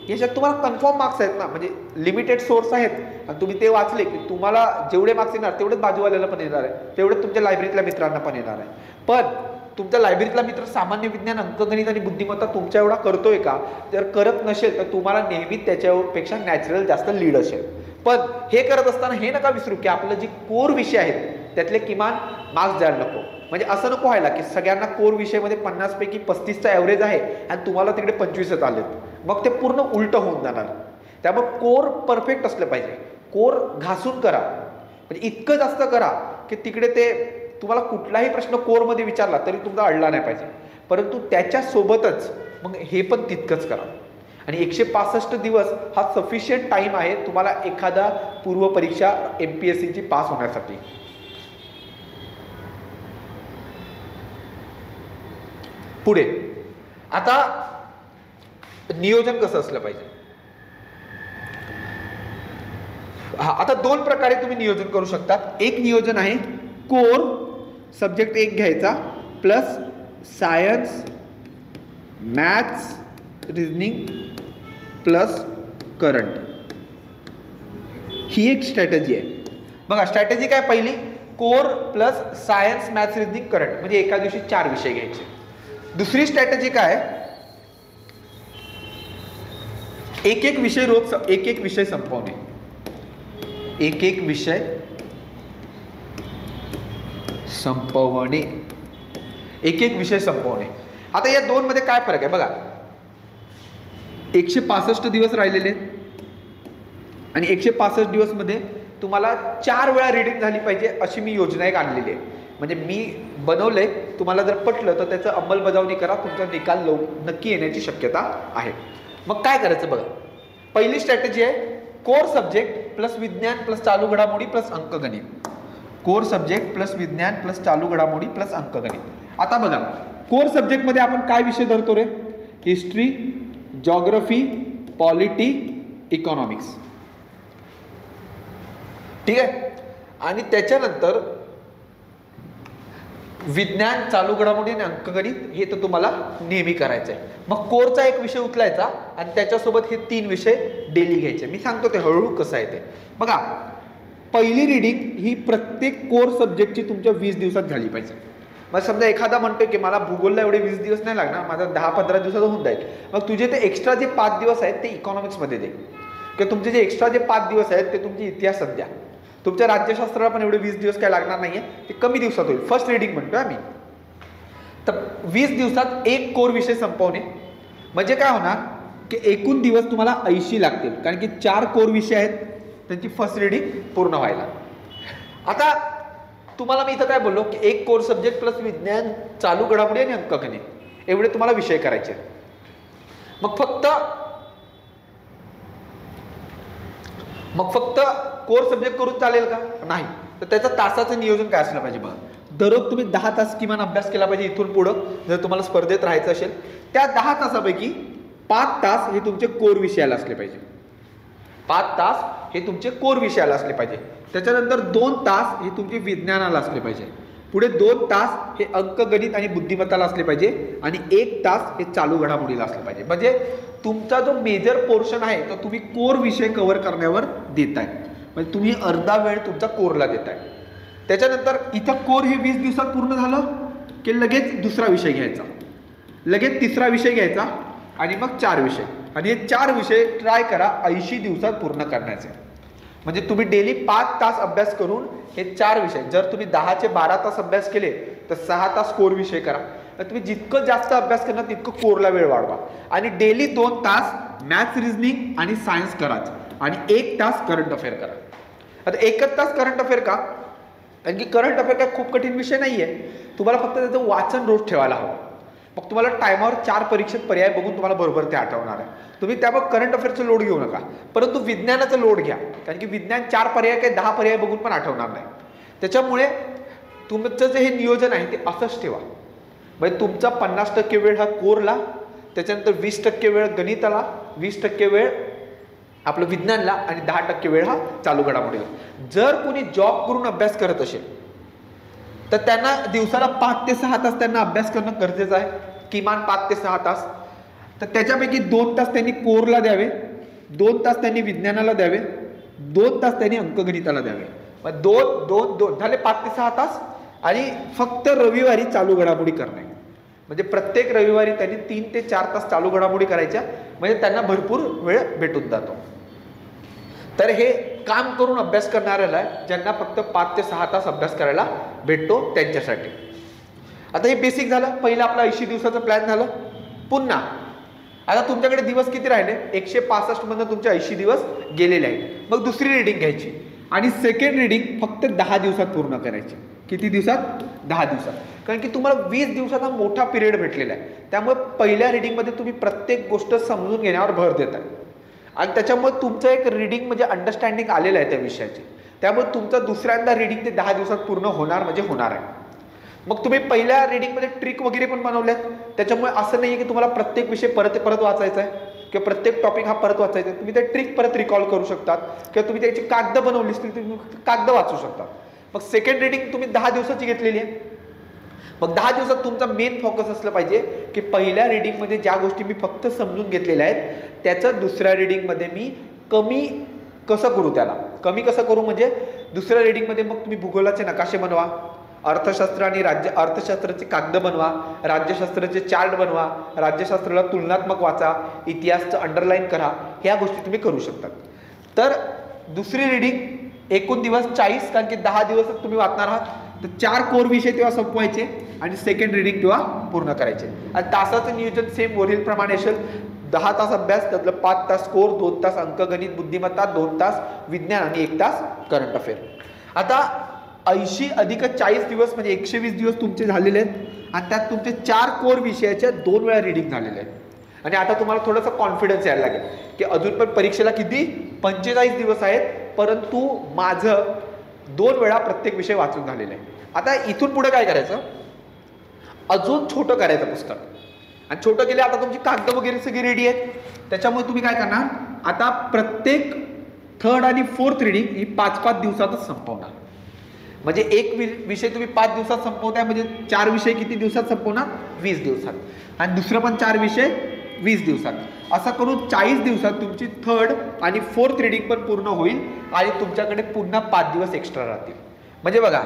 याच्यात तुम्हाला कन्फर्म मार्क्स आहेत ना, म्हणजे लिमिटेड सोर्स आहेत आणि तुम्ही ते वाचले की तुम्हाला जेवढे मार्क्स येणार तेवढेच बाजूवाल्याला पण येणार आहे, तेवढेच तुमच्या लायब्ररीतल्या मित्रांना पण येणार आहे. पण तुमच्या लायब्ररीतला मित्र सामान्य विज्ञान, अंकगणित आणि बुद्धिमत्ता तुमच्या एवढा करतोय का? जर करत नसेल तर तुम्हाला नेहमी त्याच्यापेक्षा नॅचरल जास्त लीड असेल. पण हे करत असताना हे नका विसरू की आपलं जे कोर विषय आहेत त्यातले किमान मार्क्स द्यायला नको. म्हणजे असं नको व्हायला की सगळ्यांना कोर विषयामध्ये 50 पैकी 35चा ॲव्हरेज आहे आणि तुम्हाला तिकडे 25च आलेत, मग ते पूर्ण उलटं होऊन जाणार. त्यामुळे कोर परफेक्ट असलं पाहिजे. कोर घासून करा, म्हणजे इतकं जास्त करा की तिकडे ते तुम्हाला कुठलाही प्रश्न कोरमध्ये विचारला तरी तुमचा अडला नाही पाहिजे. परंतु त्याच्यासोबतच मग हे पण तितकंच करा. आणि 165 दिवस हा सफिशियंट टाइम आहे तुम्हाला एखादा पूर्व परीक्षा MPSC ची पास होण्यासाठी. पुढे आता नियोजन कसं असलं पाहिजे. आता दोन प्रकारे तुम्ही नियोजन करू शकता. एक नियोजन आहे कोर सब्जेक्ट एक घ्यायचा plus science maths reasoning plus current. ही एक स्ट्रॅटेजी आहे. बघा स्ट्रॅटेजी काय, पहिली core plus science maths reasoning current म्हणजे एका दिवशी 4 विषय घ्यायचे. दुसरी स्ट्रॅटेजी काय, एक एक विषय रोज एक एक विषय संपवणे. एक एक विषय संपवणे. एक एक विषय संपवणे. आता या दोन मध्ये काय फरक आहे बघा. 165 दिवस राहिलेले आणि 165 दिवस मध्ये तुम्हाला 4 वेळा रीडिंग झाली पाहिजे अशी मी योजना एक आणलेली आहे. म्हणजे मी बनवलंय, तुम्हाला जर पटलं तर त्याचं अंमलबजावणी करा, तुमचा निकाल नक्की येण्याची शक्यता आहे. मग काय करायचं बघा. पहिली स्ट्रॅटेजी आहे कोर सब्जेक्ट प्लस विज्ञान प्लस चालू घडामोडी प्लस अंकगणित. कोर सब्जेक्ट प्लस विज्ञान प्लस चालू घडामोडी प्लस अंकगणित. आता बघा कोर सब्जेक्ट मध्ये आपण काय विषय धरतो रे, हिस्ट्री जॉग्रफी पॉलिटी इकॉनॉमिक्स. ठीक आहे. आणि त्याच्यानंतर विज्ञान चालू घडामोडी आणि अंकगणित हे तर तुम्हाला नेहमी करायचं आहे. मग कोरचा एक विषय उचलायचा आणि त्याच्यासोबत हे 3 विषय डेली घ्यायचे. मी सांगतो ते हळूहळू कसं आहे ते बघा. पहिली रीडिंग ही प्रत्येक कोर सब्जेक्टची तुमच्या 20 दिवसात झाली पाहिजे. मग समजा एखादा म्हणतोय की मला भूगोलला एवढे 20 दिवस नाही लागणार, माझा 10-15 दिवसात होऊन जाईल. मग तुझे ते एक्स्ट्रा जे 5 दिवस आहेत ते इकॉनॉमिक्समध्ये दे, किंवा तुमचे जे एक्स्ट्रा जे 5 दिवस आहेत ते तुमची इतिहासात द्या. तुमच्या राज्यशास्त्राला पण एवढे 20 दिवस काय लागणार नाहीये, ते कमी दिवसात होईल. फर्स्ट रीडिंग म्हणतोय आम्ही. तर 20 दिवसात एक कोर विषय संपवणे म्हणजे काय होणार की एकूण दिवस तुम्हाला 80 लागतील, कारण की 4 कोर विषय आहेत त्यांची फर्स्ट रीडिंग पूर्ण व्हायला. आता तुम्हाला मी इथं काय बोललो की एक कोर सब्जेक्ट प्लस विज्ञान चालू घडामोडी आणि अंकगणित एवढे तुम्हाला विषय करायचे. मग फक्त कोर सब्जेक्ट करून चालेल का, नाही. तर त्याचं तासाचं नियोजन काय असलं पाहिजे बघा. दररोज तुम्ही 10 तास किमान अभ्यास केला पाहिजे इथून पुढं. जर तुम्हाला स्पर्धेत राहायचं असेल त्या 10 तासापैकी 5 तास हे तुमचे कोर विषयाला असले पाहिजे. 5 तास हे तुमचे कोर विषयाला असले पाहिजे. त्याच्यानंतर 2 तास हे तुमचे विज्ञानाला असले पाहिजे. पुढे 2 तास हे अंकगणित आणि बुद्धिमत्ताला असले पाहिजे आणि 1 तास हे चालू घडामोडीला असले पाहिजे. म्हणजे तुमचा जो मेजर पोर्शन आहे तो तुम्ही कोर विषय कव्हर करण्यावर देताय. म्हणजे तुम्ही अर्धा वेळ तुमचा कोरला देताय. त्याच्यानंतर इथं कोर हे 20 दिवसात पूर्ण झालं की लगेच दुसरा विषय घ्यायचा, लगेच तिसरा विषय घ्यायचा आणि मग 4 विषय. आणि हे 4 विषय ट्राय करा 80 दिवसात पूर्ण करण्याचे. म्हणजे तुम्ही डेली 5 तास अभ्यास करून हे 4 विषय, जर तुम्ही 10 चे 12 तास अभ्यास केले तर 6 तास कोर विषय करा. तुम्ही जितकं जास्त अभ्यास करणार तितकं कोरला वेळ वाढवा. आणि डेली 2 तास मॅथ्स रिझनिंग आणि सायन्स कराच आणि 1 तास करंट अफेअर करा. आता 1 तास करंट अफेअर का, कारण की करंट अफेअर काय खूप कठीण विषय नाहीये. तुम्हाला फक्त त्याचं वाचन रोज ठेवायला हवं. मग तुम्हाला टायमावर 4 परीक्षेत पर्याय बघून तुम्हाला बरोबर ते आठवणार आहे. तुम्ही त्यामुळे करंट अफेअरचं लोड घेऊ नका, परंतु विज्ञानाचं लोड घ्या. कारण की विज्ञान 4 पर्याय काय 10 पर्याय बघून पण आठवणार नाही. त्याच्यामुळे तुमचं जे हे नियोजन आहे ते असंच ठेवा. म्हणजे तुमचा 50% वेळ हा कोरला, त्याच्यानंतर 20% वेळ गणिताला, 20% वेळ आपलं विज्ञानला आणि 10% वेळ हा चालू घडामोडीला. जर कोणी जॉब करून अभ्यास करत असेल तर त्यांना दिवसाला 5 ते 6 तास त्यांना अभ्यास करणं गरजेचं आहे, किमान 5 ते 6 तास. तर त्याच्यापैकी 2 तास त्यांनी कोरला द्यावे, 2 तास त्यांनी विज्ञानाला द्यावे, 2 तास त्यांनी अंकगणिताला द्यावे. मग 2 झाले 5 ते 6 तास. आणि फक्त रविवारी चालू घडामोडी करणे. म्हणजे प्रत्येक रविवारी त्यांनी 3 ते 4 तास चालू घडामोडी करायच्या, म्हणजे त्यांना भरपूर वेळ भेटून जातो. तर हे काम करून अभ्यास करणाऱ्याला, ज्यांना फक्त 5 ते 6 तास अभ्यास करायला भेटतो त्यांच्यासाठी. आता हे बेसिक झालं. पहिलं आपला 80 दिवसाचं प्लॅन झालं. पुन्हा आता तुमच्याकडे दिवस किती राहिले, 165 मधून तुमचे 80 दिवस गेलेले आहेत. मग दुसरी रीडिंग घ्यायची. आणि सेकंड रीडिंग फक्त 10 दिवसात पूर्ण करायची. किती दिवसात? 10 दिवसात. कारण की तुम्हाला 20 दिवसाचा मोठा पिरियड भेटलेला आहे. त्यामुळे पहिल्या रीडिंगमध्ये तुम्ही प्रत्येक गोष्ट समजून घेण्यावर भर देताय आणि त्याच्यामुळे तुमचं एक रीडिंग म्हणजे अंडरस्टँडिंग आलेलं आहे त्या विषयाची. त्यामुळे तुमचं दुसऱ्यांदा रीडिंग ते 10 दिवसात पूर्ण होणार म्हणजे होणार आहे. मग तुम्ही पहिल्या रीडिंगमध्ये ट्रिक वगैरे पण बनवल्यात. त्याच्यामुळे असं नाही आहे की तुम्हाला प्रत्येक विषय परत वाचायचा आहे किंवा प्रत्येक टॉपिक हा परत वाचायचा आहे. तुम्ही ते ट्रिक परत रिकॉल करू शकतात किंवा तुम्ही त्याची कागद बनवली असतील तुम्ही कागद वाचू शकता. मग सेकंड रीडिंग तुम्ही 10 दिवसाची घेतलेली आहे. मग 10 दिवसात तुमचा मेन फोकस असलं पाहिजे की पहिल्या रीडिंगमध्ये ज्या गोष्टी मी फक्त समजून घेतलेल्या आहेत त्याचं दुसऱ्या रीडिंगमध्ये मी कमी कसं करू. त्याला कमी कसं करू म्हणजे दुसऱ्या रीडिंगमध्ये मग तुम्ही भूगोलाचे नकाशे बनवा, अर्थशास्त्र आणि अर्थशास्त्राचे कागद बनवा, राज्यशास्त्राचे चार्ट बनवा, राज्यशास्त्राला तुलनात्मक वाचा, इतिहासचं अंडरलाईन करा. ह्या गोष्टी तुम्ही करू शकता. तर दुसरी रीडिंग एकूण दिवस 40, कारण की 10 दिवसच तुम्ही वाचणार आहात. तर 4 कोर विषय तेव्हा संपवायचे आणि सेकंड रीडिंग तेव्हा पूर्ण करायचे. आणि तासाचं नियोजन सेम वरील प्रमाणे असेल. 10 तास अभ्यास, त्यातलं 5 तास कोर, 2 तास अंकगणित बुद्धिमत्ता, 2 तास विज्ञान आणि 1 तास करंट अफेअर. आता 80 अधिक 40 दिवस म्हणजे 120 दिवस तुमचे झालेले आहेत आणि त्यात तुमचे 4 कोर विषयाच्या 2 वेळा रीडिंग झालेले आहेत. आणि आता तुम्हाला थोडासा कॉन्फिडन्स यायला लागेल की अजून पण परीक्षेला किती 45 दिवस आहेत, परंतु माझं 2 वेळा प्रत्येक विषय वाचून झालेला आहे. आता इथून पुढे काय करायचं, अजून छोटं करायचं पुस्तक. आणि छोटं केलं आता तुमची कागद वगैरे सगळी रेडी आहेत. त्याच्यामुळे तुम्ही काय करणार, आता प्रत्येक थर्ड आणि फोर्थ रीडिंग ही 5-5 दिवसातच संपवणार. म्हणजे एक विषय तुम्ही 5 दिवसात संपवताय म्हणजे 4 विषय किती दिवसात संपवणार, 20 दिवसात. आणि दुसरं पण 4 विषय 20 दिवसात. असं करून 40 दिवसात तुमची थर्ड आणि फोर्थ रीडिंग पण पूर्ण होईल आणि तुमच्याकडे पुन्हा 5 दिवस एक्स्ट्रा राहतील. म्हणजे बघा,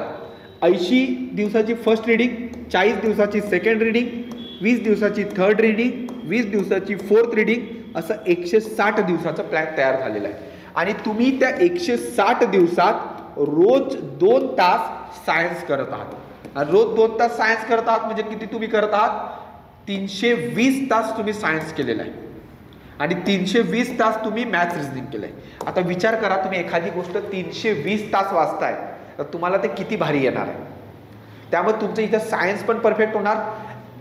80 दिवसाची फर्स्ट रीडिंग, 40 दिवसाची सेकंड रीडिंग, 20 दिवसाची थर्ड रीडिंग, 20 दिवसाची फोर्थ रीडिंग, असं 160 दिवसाचा प्लॅन तयार झालेला आहे. आणि तुम्ही त्या 160 दिवसात रोज 2 तास सायन्स करत आहात. आणि रोज 2 तास सायन्स करत आहात म्हणजे किती तुम्ही करत आहात, 320 तास तुम्ही सायन्स केलेला आहे आणि 320 तास तुम्ही मॅथ्स रिझनिंग केलंय. आता विचार करा, तुम्ही एखादी गोष्ट 320 तास वाचताय तर तुम्हाला ते किती भारी येणार आहे. त्यामुळे तुमचं इथं सायन्स पण परफेक्ट होणार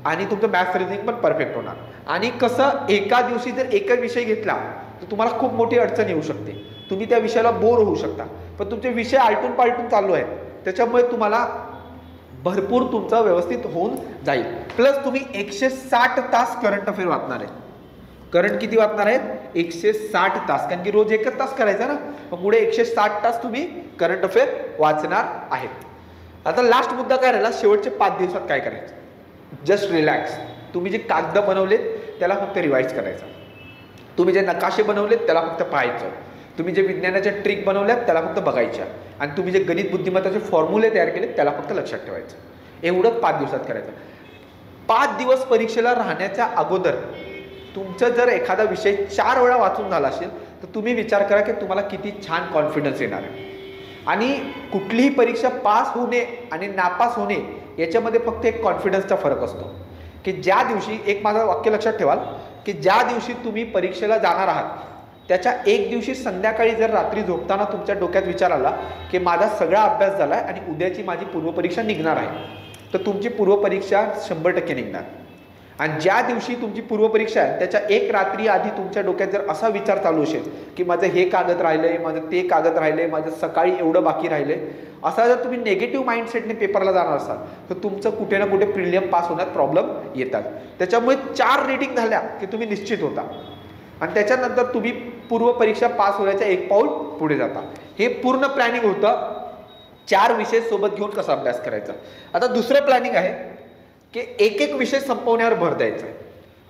आणि तुमचं मॅथ्स रिझनिंग पण परफेक्ट होणार. आणि कसं, एका दिवशी जर एकच विषय घेतला तर तुम्हाला खूप मोठी अडचण येऊ शकते. तुम्ही त्या विषयाला बोर होऊ शकता. पण तुमचे विषय आलटून पालटून चालू आहेत, त्याच्यामुळे तुम्हाला भरपूर तुमचं व्यवस्थित होऊन जाईल. प्लस तुम्ही 160 तास करंट अफेअर वाचणार आहे. करंट किती वाचणार आहेत, 160 तास. कारण की रोज 1 तास करायचा ना, मग पुढे 160 तास तुम्ही करंट अफेअर वाचणार आहेत. आता लास्ट मुद्दा काय राहिला, शेवटचे 5 दिवसात काय करायचं. Just relax. तुम्ही जे कागद बनवलेत त्याला फक्त रिवाइज करायचं. तुम्ही जे नकाशे बनवलेत त्याला फक्त पाहायचं. तुम्ही जे विज्ञानाच्या ट्रिक बनवल्यात त्याला फक्त बघायच्या. आणि तुम्ही जे गणित बुद्धिमत्ताचे फॉर्म्युले तयार केलेत त्याला फक्त लक्षात ठेवायचं. एवढंच 5 दिवसात करायचं. 5 दिवस परीक्षेला राहण्याच्या अगोदर तुमचं जर एखादा विषय 4 वेळा वाचून झाला असेल तर तुम्ही विचार करा की तुम्हाला किती छान कॉन्फिडन्स येणार आहे. आणि कुठलीही परीक्षा पास होणे आणि नापास होणे याच्यामध्ये फक्त एक कॉन्फिडन्सचा फरक असतो. की ज्या दिवशी, एक माझं वाक्य लक्षात ठेवाल, की ज्या दिवशी तुम्ही परीक्षेला जाणार आहात त्याच्या एक दिवशी संध्याकाळी जर रात्री झोपताना तुमच्या डोक्यात विचार आला की माझा सगळा अभ्यास झाला आहे आणि उद्याची माझी पूर्वपरीक्षा निघणार आहे, तर तुमची पूर्वपरीक्षा 100% निघणार. आणि ज्या दिवशी तुमची पूर्वपरीक्षा आहे त्याच्या एक रात्री आधी तुमच्या डोक्यात जर असा विचार चालू असेल की माझं हे कागद राहिलंय, माझं ते कागद राहिलंय, माझं सकाळी एवढं बाकी राहिलंय, असा जर तुम्ही नेगेटिव्ह माइंडसेटने पेपरला जाणार असाल तर तुमचं कुठे ना कुठे प्रिलियम पास होण्यात प्रॉब्लेम येतात. त्याच्यामुळे 4 रीडिंग झाल्या की तुम्ही निश्चित होता आणि त्याच्यानंतर तुम्ही पूर्वपरीक्षा पास होण्याच्या 1 पाऊल पुढे जाता. हे पूर्ण प्लॅनिंग होतं 4 विषय सोबत घेऊन कसा अभ्यास करायचा. आता दुसरं प्लॅनिंग आहे की एक विषय संपवण्यावर भर द्यायचा आहे.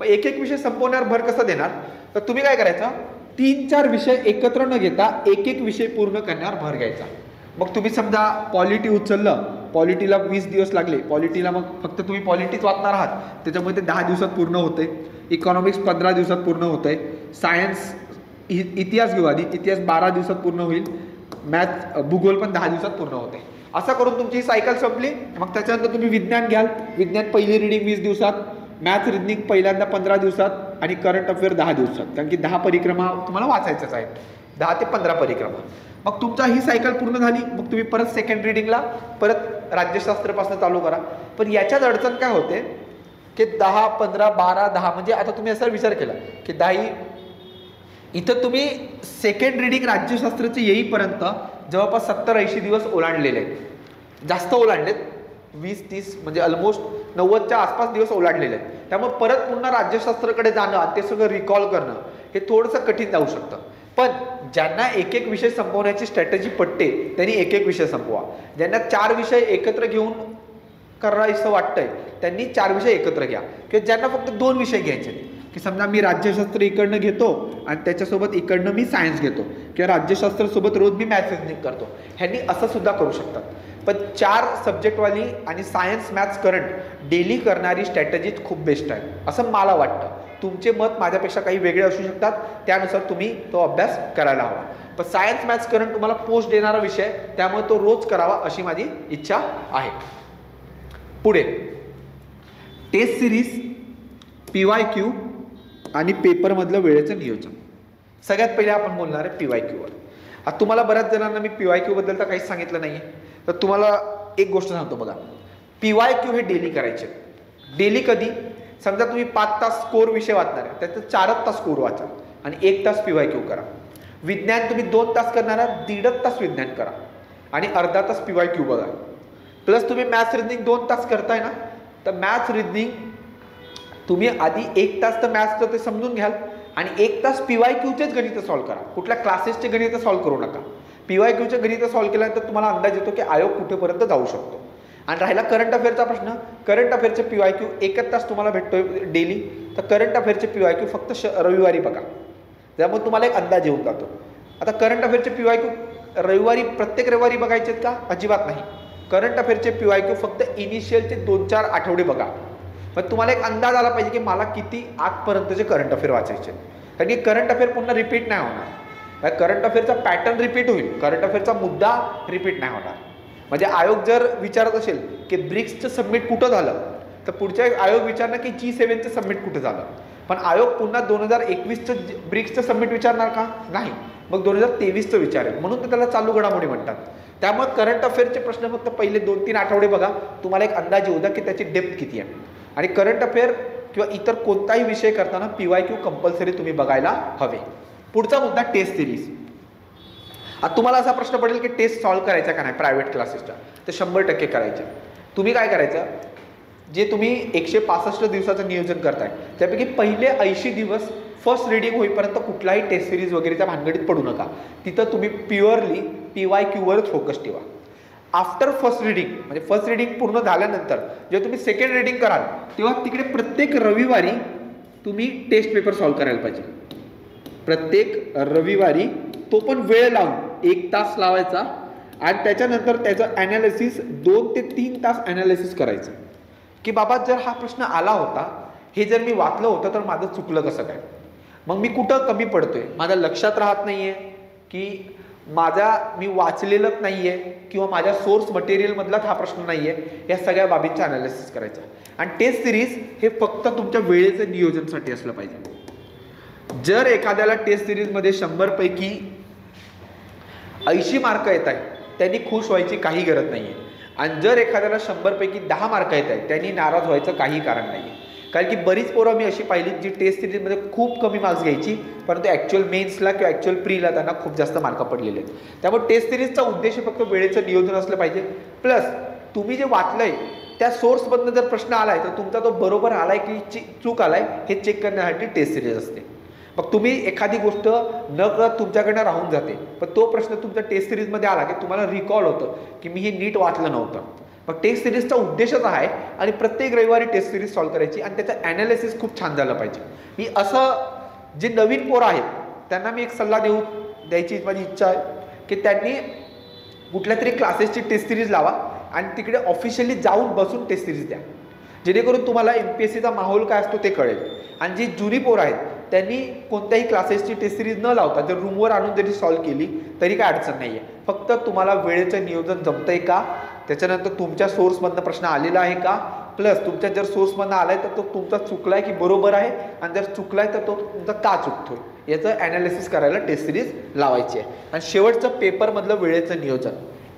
मग एक विषय संपवण्यावर भर कसा देणार, तर तुम्ही काय करायचं, 3-4 विषय एकत्र न घेता एक विषय पूर्ण करण्यावर भर घ्यायचा. मग तुम्ही समजा पॉलिटी उचललं, पॉलिटीला 20 दिवस लागले, पॉलिटीला मग फक्त तुम्ही पॉलिटीच वाचणार आहात त्याच्यामुळे ते 10 दिवसात पूर्ण होते. इकॉनॉमिक्स 15 दिवसात पूर्ण होतंय. सायन्स, इतिहास घेऊ आधी, इतिहास 12 दिवसात पूर्ण होईल. मॅथ, भूगोल पण 10 दिवसात पूर्ण होते. असं करून तुमची सायकल संपली. मग त्याच्यानंतर तुम्ही विज्ञान घ्याल. विज्ञान पहिली रीडिंग 20 दिवसात, मॅथ रिजनिंग पहिल्यांदा 15 दिवसात आणि करंट अफेअर 10 दिवसात. कारण की 10 परिक्रमा तुम्हाला वाचायचंच आहे, 10 ते 15 परिक्रमा. मग तुमचा ही सायकल पूर्ण झाली, मग तुम्ही परत सेकंड रिडिंगला परत राज्यशास्त्रपासून चालू करा. पण याच्यात अडचण काय होते की 10, 15, 12, 10 म्हणजे आता तुम्ही असा विचार केला की 10 इथं तुम्ही सेकंड रिडिंग राज्यशास्त्राचे येईपर्यंत जवळपास 70-80 दिवस ओलांडलेले आहेत, जास्त ओलांडलेत, 20-30 म्हणजे ऑलमोस्ट 90च्या आसपास दिवस ओलांडलेले आहेत. त्यामुळे परत पुन्हा राज्यशास्त्राकडे जाणं, ते सगळं रिकॉल करणं हे थोडंसं कठीण जाऊ शकतं. पण ज्यांना एक एक विषय संपवण्याची स्ट्रॅटेजी पटते त्यांनी एक एक विषय संपवा. ज्यांना 4 विषय एकत्र घेऊन करायचं वाटतंय त्यांनी 4 विषय एकत्र घ्या. किंवा ज्यांना फक्त 2 विषय घ्यायचे की समजा मी राज्यशास्त्र इकडनं घेतो आणि त्याच्यासोबत इकडनं मी सायन्स घेतो किंवा राज्यशास्त्रासोबत रोज मी मॅथ्स रिजनिंग करतो, ह्यांनी असं सुद्धा करू शकतात. पण 4 सब्जेक्टवाली आणि सायन्स मॅथ्स करंट डेली करणारी स्ट्रॅटेजी खूप बेस्ट आहे असं मला वाटतं. तुमचे मत माझ्यापेक्षा काही वेगळे असू शकतात, त्यानुसार तुम्ही तो अभ्यास करायला हवा. पण सायन्स मॅथ्स करंट तुम्हाला पोस्ट देणारा विषय, त्यामुळे तो रोज करावा अशी माझी इच्छा आहे. पुढे टेस्ट सिरीज, PYQ आणि पेपरमधलं वेळेचं नियोजन. सगळ्यात पहिले आपण बोलणार आहे PYQ वर. आता तुम्हाला बऱ्याच जणांना मी PYQ बद्दल तर काहीच सांगितलं नाहीये, तर तुम्हाला एक गोष्ट सांगतो बघा. PYQ हे डेली करायचे. डेली कधी? समजा तुम्ही 5 तास स्कोर विषय वाचणार आहे, त्याचं 4 तास स्कोर वाचा आणि 1 तास PYQ करा. विज्ञान तुम्ही 2 तास करणार आहात, 1.5 तास विज्ञान करा आणि अर्धा तास PYQ बघा. प्लस तुम्ही मॅथ्स रिजनिंग 2 तास करताय ना, तर मॅथ्स रिजनिंग तुम्ही आधी 1 तास तर मॅथ्सचं ते समजून घ्याल आणि 1 तास PYQचेच गणित सॉल्व्ह करा. कुठल्या क्लासेसचे गणित सॉल्व्ह करू नका. PYQचे गणित सॉल्व्ह केल्यानंतर तुम्हाला अंदाज येतो की आयोग कुठेपर्यंत जाऊ शकतो. आणि राहिला करंट अफेअरचा प्रश्न, करंट अफेअरचे PYQ 1 तास तुम्हाला भेटतोय डेली, तर करंट अफेअरचे PYQ फक्त रविवारी बघा, त्यामुळे तुम्हाला एक अंदाज येऊन जातो. आता करंट अफेअरचे PYQ रविवारी प्रत्येक रविवारी बघायचे का? अजिबात नाही. करंट अफेअरचे PYQ फक्त इनिशियलचे 2-4 आठवडे बघा. मग तुम्हाला एक अंदाज आला पाहिजे की मला किती आजपर्यंतचे करंट अफेअर वाचायचे, कारण की करंट अफेअर पुन्हा रिपीट नाही होणार. करंट अफेअरचा पॅटर्न रिपीट होईल, करंट अफेअरचा मुद्दा रिपीट नाही होणार. म्हणजे आयोग जर विचारत असेल की ब्रिक्सचं सबमिट कुठं झालं, तर पुढच्या आयोग विचारणार की G7चं सबमिट कुठं झालं. पण आयोग पुन्हा 2021चं ब्रिक्सचं सबमिट विचारणार का? नाही. मग 2023चं विचारेल, म्हणून तर त्याला चालू घडामोडी म्हणतात. त्यामुळे करंट अफेअरचे प्रश्न फक्त पहिले 2-3 आठवडे बघा, तुम्हाला एक अंदाज येऊ द्या की त्याची डेप्थ किती आहे. आणि करंट अफेअर किंवा इतर कोणताही विषय करताना PYQ कंपल्सरी तुम्ही बघायला हवे. पुढचा मुद्दा टेस्ट सिरीज. आता तुम्हाला असा प्रश्न पडेल की टेस्ट सॉल्व्ह करायचा का नाही प्रायव्हेट क्लासेसच्या, तर 100% करायचं. तुम्ही काय करायचं, जे तुम्ही 165 दिवसाचं नियोजन करताय त्यापैकी पहिले 80 दिवस फर्स्ट रिडिंग होईपर्यंत कुठलाही टेस्ट सिरीज वगैरेच्या भानगडीत पडू नका. तिथं तुम्ही प्युअरली PYQ वरच फोकस ठेवा. आफ्टर फर्स्ट रिडिंग म्हणजे फर्स्ट रिडिंग पूर्ण झाल्यानंतर जेव्हा तुम्ही सेकंड रिडिंग कराल तेव्हा तिकडे प्रत्येक रविवारी तुम्ही टेस्ट पेपर सॉल्व्ह करायला पाहिजे. प्रत्येक रविवारी, तो पण वेळ लावून 1 तास लावायचा आणि त्याच्यानंतर त्याचं ॲनालिसिस 2 ते 3 तास ॲनालिसिस करायचं की बाबा जर हा प्रश्न आला होता, हे जर मी वाचलं होतं तर माझं चुकलं कसं काय, मग मी कुठं कमी पडतोय, माझ्या लक्षात राहत नाहीये की मी वाचलेलंच नाहीये किंवा माझ्या सोर्स मटेरियलमधलाच हा प्रश्न नाहीये, या सगळ्या बाबींचं ॲनालिसिस करायचं. आणि टेस्ट सिरीज हे फक्त तुमच्या वेळेचं नियोजनासाठी असलं पाहिजे. जर एखाद्याला टेस्ट सिरीजमध्ये 100 पैकी 80 मार्क येत आहेत त्यांनी खुश व्हायची काही गरज नाहीये. आणि जर एखाद्याला 100 पैकी 10 मार्क येत आहेत त्यांनी नाराज व्हायचं काही कारण नाहीये. कारण की बरीच पोरं मी अशी पाहिली जी टेस्ट सिरीजमध्ये खूप कमी मार्क्स घ्यायची, परंतु ॲक्च्युअल मेन्सला किंवा ॲक्च्युअल प्रीला त्यांना खूप जास्त मार्क पडलेले आहेत. त्यामुळे टेस्ट सिरीजचा उद्देश फक्त वेळेचं नियोजन असलं पाहिजे. प्लस तुम्ही जे वाचलंय त्या सोर्समधनं जर प्रश्न आलाय तर तुमचा तो बरोबर आलाय की चूक आलाय हे चेक करण्यासाठी टेस्ट सिरीज असते. मग तुम्ही एखादी गोष्ट न कळत तुमच्याकडनं राहून जाते, पण तो प्रश्न तुमच्या टेस्ट सिरीजमध्ये आला की तुम्हाला रिकॉल होतं की मी हे नीट वाचलं नव्हतं. मग टेस्ट सिरीजचा उद्देशच आहे आणि प्रत्येक रविवारी टेस्ट सिरीज सॉल्व्ह करायची आणि त्याचं ॲनालिसिस खूप छान झालं पाहिजे. मी असं जे नवीन पोरं आहेत त्यांना मी एक सल्ला द्यायची माझी इच्छा आहे की त्यांनी कुठल्या तरी क्लासेसची टेस्ट सिरीज लावा आणि तिकडे ऑफिशियली जाऊन बसून टेस्ट सिरीज द्या, जेणेकरून तुम्हाला MPSCचा माहोल काय असतो ते कळेल. आणि जी जुनी पोरं आहेत त्यांनी कोणत्याही क्लासेसची टेस्ट सिरीज न लावता जर रूमवर आणून जरी सॉल्व्ह केली तरी काय अडचण नाही आहे. फक्त तुम्हाला वेळेचं नियोजन जमतंय का, त्याच्यानंतर तुमच्या सोर्समधनं प्रश्न आलेला आहे का, प्लस तुमच्या जर सोर्समधनं आलाय तर तो तुमचा चुकलाय की बरोबर आहे, आणि जर चुकलाय तर तो तुमचा का चुकतोय याचं ॲनालिसिस करायला टेस्ट सिरीज लावायची आहे. आणि शेवटचं पेपरमधलं वेळेचं नियोजन.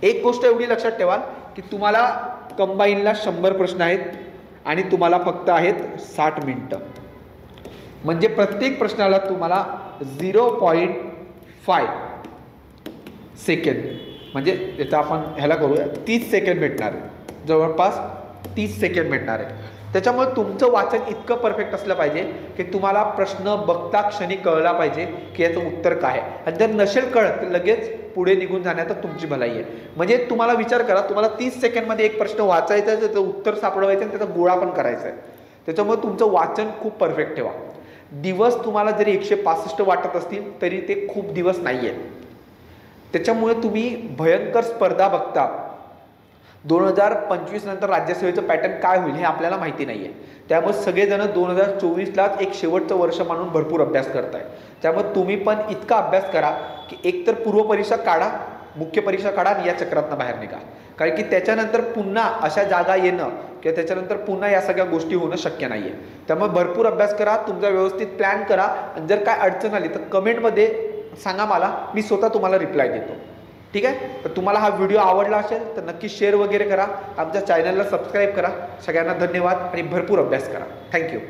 एक गोष्ट एवढी लक्षात ठेवा की तुम्हाला कंबाईनला 100 प्रश्न आहेत आणि तुम्हाला फक्त आहेत 60 मिनिटं. म्हणजे प्रत्येक प्रश्नाला तुम्हाला 0.5 सेकंड, म्हणजे याचा आपण ह्याला करूया 30 सेकंड भेटणार आहे, जवळपास 30 सेकंड भेटणार आहे. त्याच्यामुळे तुमचं वाचन इतकं परफेक्ट असलं पाहिजे की तुम्हाला प्रश्न बघता क्षणी कळला पाहिजे की याचं उत्तर काय आहे. आणि जर नसेल कळत लगेच पुढे निघून जाण्यात तुमची भलाई आहे. म्हणजे तुम्हाला विचार करा, तुम्हाला 30 सेकंडमध्ये एक प्रश्न वाचायचा आहे, त्याचं उत्तर सापडवायचं आणि त्याचा गोळा पण करायचा आहे. त्याच्यामुळे तुमचं वाचन खूप परफेक्ट ठेवा. दिवस तुम्हाला जरी 165 वाटत असतील तरी ते खूप दिवस नाही आहेत. त्याच्यामुळे तुम्ही भयंकर स्पर्धा बघता. 2025 नंतर राज्यसेवेचं पॅटर्न काय होईल हे आपल्याला माहिती नाही आहे. त्यामुळे सगळेजण 2024लाच एक शेवटचं वर्ष मानून भरपूर अभ्यास करताय. त्यामुळे तुम्ही पण इतका अभ्यास करा की एकतर पूर्वपरीक्षा काढा, मुख्य परीक्षा काढा आणि या चक्रातनं बाहेर निघा. कारण की त्याच्यानंतर पुन्हा अशा जागा येणं किंवा त्याच्यानंतर पुन्हा या सगळ्या गोष्टी होणं शक्य नाही आहे. त्यामुळे भरपूर अभ्यास करा, तुमचा व्यवस्थित प्लॅन करा आणि जर काय अडचण आली तर कमेंटमध्ये सांगा मला, मी स्वतः तुम्हाला रिप्लाय देतो. ठीक आहे. तर तुम्हाला हा व्हिडिओ आवडला असेल तर नक्की शेअर वगैरे करा, आमच्या चॅनलला सबस्क्राईब करा. सगळ्यांना धन्यवाद आणि भरपूर अभ्यास करा. थँक्यू.